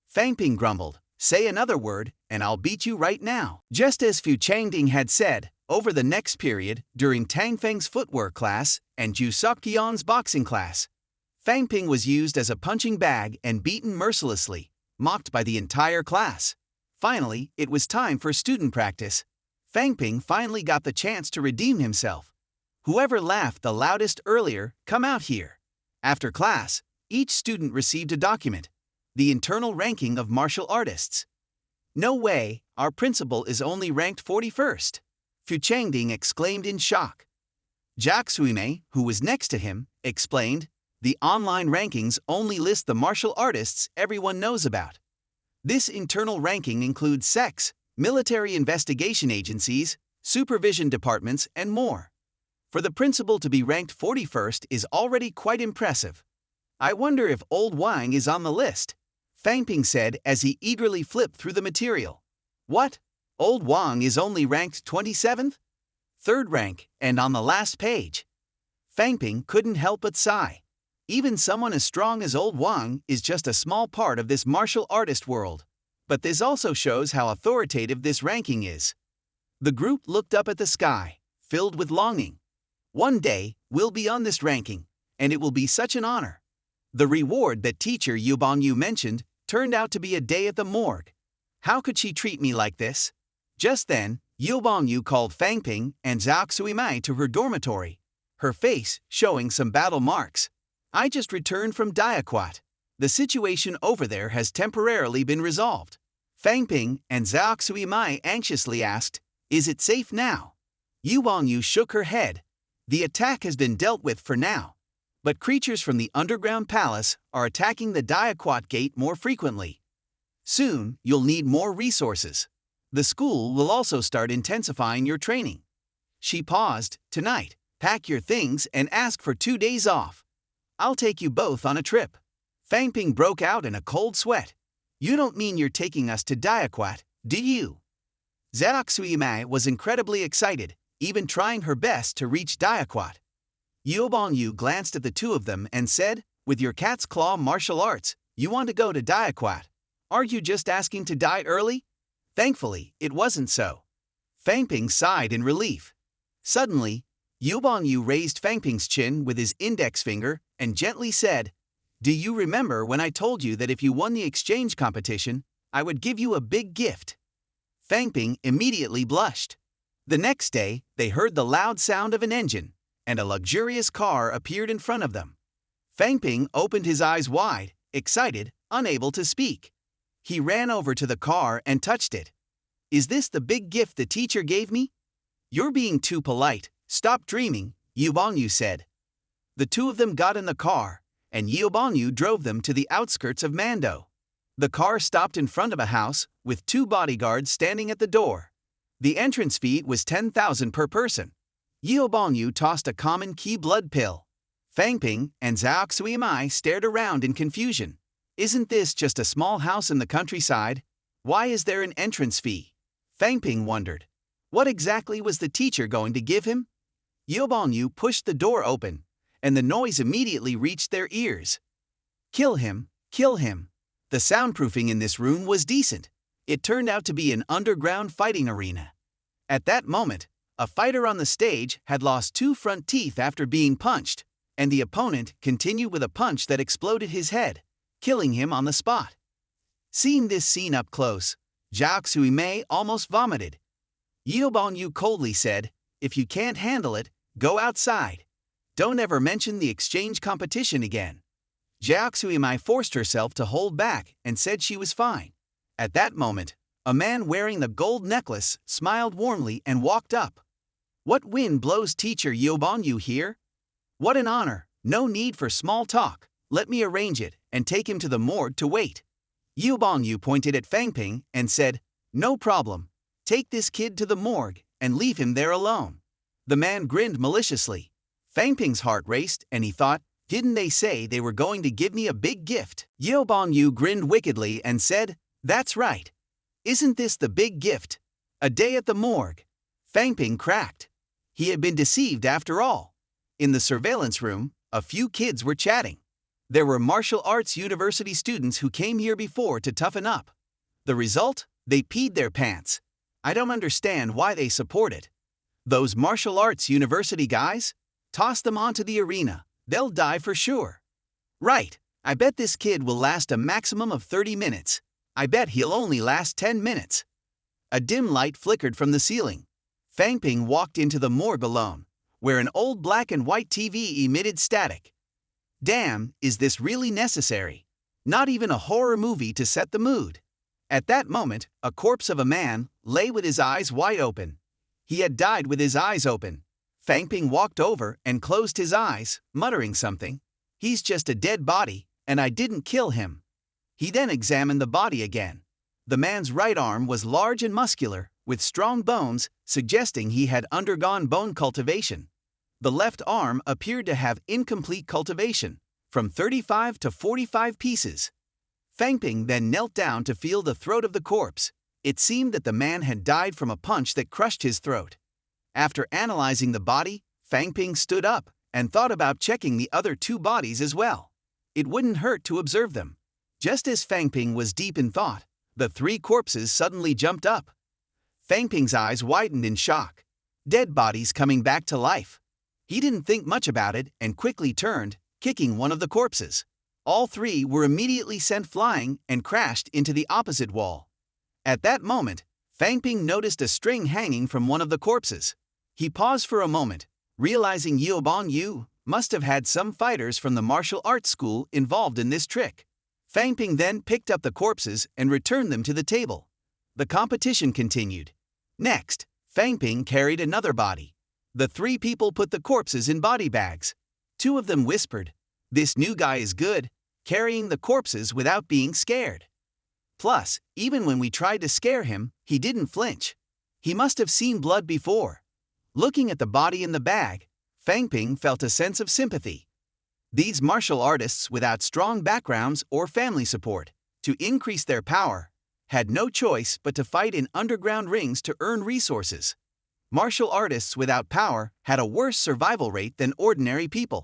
Fang Ping grumbled, "Say another word, and I'll beat you right now." Just as Fu Changding had said, over the next period, during Tang Feng's footwork class and Ju Sokyeon's boxing class, Fang Ping was used as a punching bag and beaten mercilessly, mocked by the entire class. Finally, it was time for student practice. Fang Ping finally got the chance to redeem himself. "Whoever laughed the loudest earlier, come out here." After class, each student received a document, the internal ranking of martial artists. "No way, our principal is only ranked 41st. Fu Changding exclaimed in shock. Jacques Suime, who was next to him, explained, "The online rankings only list the martial artists everyone knows about. This internal ranking includes sex, military investigation agencies, supervision departments, and more. For the principal to be ranked 41st is already quite impressive. I wonder if old Wang is on the list," Fang Ping said as he eagerly flipped through the material. "What? Old Wang is only ranked 27th? Third rank, and on the last page." Fang Ping couldn't help but sigh. Even someone as strong as old Wang is just a small part of this martial artist world. But this also shows how authoritative this ranking is. The group looked up at the sky, filled with longing. "One day, we'll be on this ranking, and it will be such an honor." The reward that teacher Yu Bongyu mentioned turned out to be a day at the morgue. How could she treat me like this? Just then, Yu Bongyu called Fang Ping and Zhao Xuimai to her dormitory, her face showing some battle marks. I just returned from Diquat. The situation over there has temporarily been resolved. Fang Ping and Zhao Xuimai anxiously asked, "Is it safe now?" Yu Bongyu shook her head. The attack has been dealt with for now. But creatures from the underground palace are attacking the Diquat gate more frequently. Soon, you'll need more resources. The school will also start intensifying your training. She paused. Tonight, pack your things and ask for 2 days off. I'll take you both on a trip. Fang Ping broke out in a cold sweat. You don't mean you're taking us to Diquat, do you? Zhao Xuimai was incredibly excited, even trying her best to reach Diquat. Yu Bongyu glanced at the two of them and said, "With your cat's claw martial arts, you want to go to Diquat. Are you just asking to die early?" Thankfully, it wasn't so. Fang Ping sighed in relief. Suddenly, Yu Bongyu raised Fang Ping's chin with his index finger and gently said, "Do you remember when I told you that if you won the exchange competition, I would give you a big gift?" Fang Ping immediately blushed. The next day, they heard the loud sound of an engine, and a luxurious car appeared in front of them. Fang Ping opened his eyes wide, excited, unable to speak. He ran over to the car and touched it. "Is this the big gift the teacher gave me?" "You're being too polite. Stop dreaming," Yu Bongyu said. The two of them got in the car, and Yu Bongyu drove them to the outskirts of Mando. The car stopped in front of a house, with 2 bodyguards standing at the door. The entrance fee was 10,000 per person. Yu Bongyu tossed a common key blood pill. Fang Ping and Zhao Xuimai stared around in confusion. Isn't this just a small house in the countryside? Why is there an entrance fee? Fang Ping wondered. What exactly was the teacher going to give him? Yu Bongyu pushed the door open, and the noise immediately reached their ears. "Kill him, kill him." The soundproofing in this room was decent. It turned out to be an underground fighting arena. At that moment, a fighter on the stage had lost 2 front teeth after being punched, and the opponent continued with a punch that exploded his head, killing him on the spot. Seeing this scene up close, Zhao Xuimei almost vomited. Yu Bongyu coldly said, "If you can't handle it, go outside. Don't ever mention the exchange competition again." Zhao Xuimai forced herself to hold back and said she was fine. At that moment, a man wearing the gold necklace smiled warmly and walked up. "What wind blows teacher Yu Bongyu here? What an honor, no need for small talk. Let me arrange it and take him to the morgue to wait." Yu Bongyu pointed at Fang Ping and said, "No problem. Take this kid to the morgue and leave him there alone." The man grinned maliciously. Fang Ping's heart raced and he thought, didn't they say they were going to give me a big gift? Yu Bongyu grinned wickedly and said, "That's right. Isn't this the big gift? A day at the morgue." Fang Ping cracked. He had been deceived after all. In the surveillance room, a few kids were chatting. There were martial arts university students who came here before to toughen up. The result? They peed their pants. I don't understand why they support it. Those martial arts university guys? Toss them onto the arena. They'll die for sure. Right. I bet this kid will last a maximum of 30 minutes. I bet he'll only last 10 minutes. A dim light flickered from the ceiling. Fang Ping walked into the morgue alone, where an old black and white TV emitted static. Damn, is this really necessary? Not even a horror movie to set the mood. At that moment, a corpse of a man lay with his eyes wide open. He had died with his eyes open. Fang Ping walked over and closed his eyes, muttering something. He's just a dead body, and I didn't kill him. He then examined the body again. The man's right arm was large and muscular, with strong bones, suggesting he had undergone bone cultivation. The left arm appeared to have incomplete cultivation, from 35 to 45 pieces. Fang Ping then knelt down to feel the throat of the corpse. It seemed that the man had died from a punch that crushed his throat. After analyzing the body, Fang Ping stood up and thought about checking the other 2 bodies as well. It wouldn't hurt to observe them. Just as Fang Ping was deep in thought, the 3 corpses suddenly jumped up. Fang Ping's eyes widened in shock. Dead bodies coming back to life. He didn't think much about it and quickly turned, kicking one of the corpses. All three were immediately sent flying and crashed into the opposite wall. At that moment, Fang Ping noticed a string hanging from one of the corpses. He paused for a moment, realizing Yeobong Yu must have had some fighters from the martial arts school involved in this trick. Fang Ping then picked up the corpses and returned them to the table. The competition continued. Next, Fang Ping carried another body. The three people put the corpses in body bags. Two of them whispered, "This new guy is good, carrying the corpses without being scared." Plus, even when we tried to scare him, he didn't flinch. He must have seen blood before. Looking at the body in the bag, Fang Ping felt a sense of sympathy. These martial artists without strong backgrounds or family support, to increase their power, had no choice but to fight in underground rings to earn resources. Martial artists without power had a worse survival rate than ordinary people.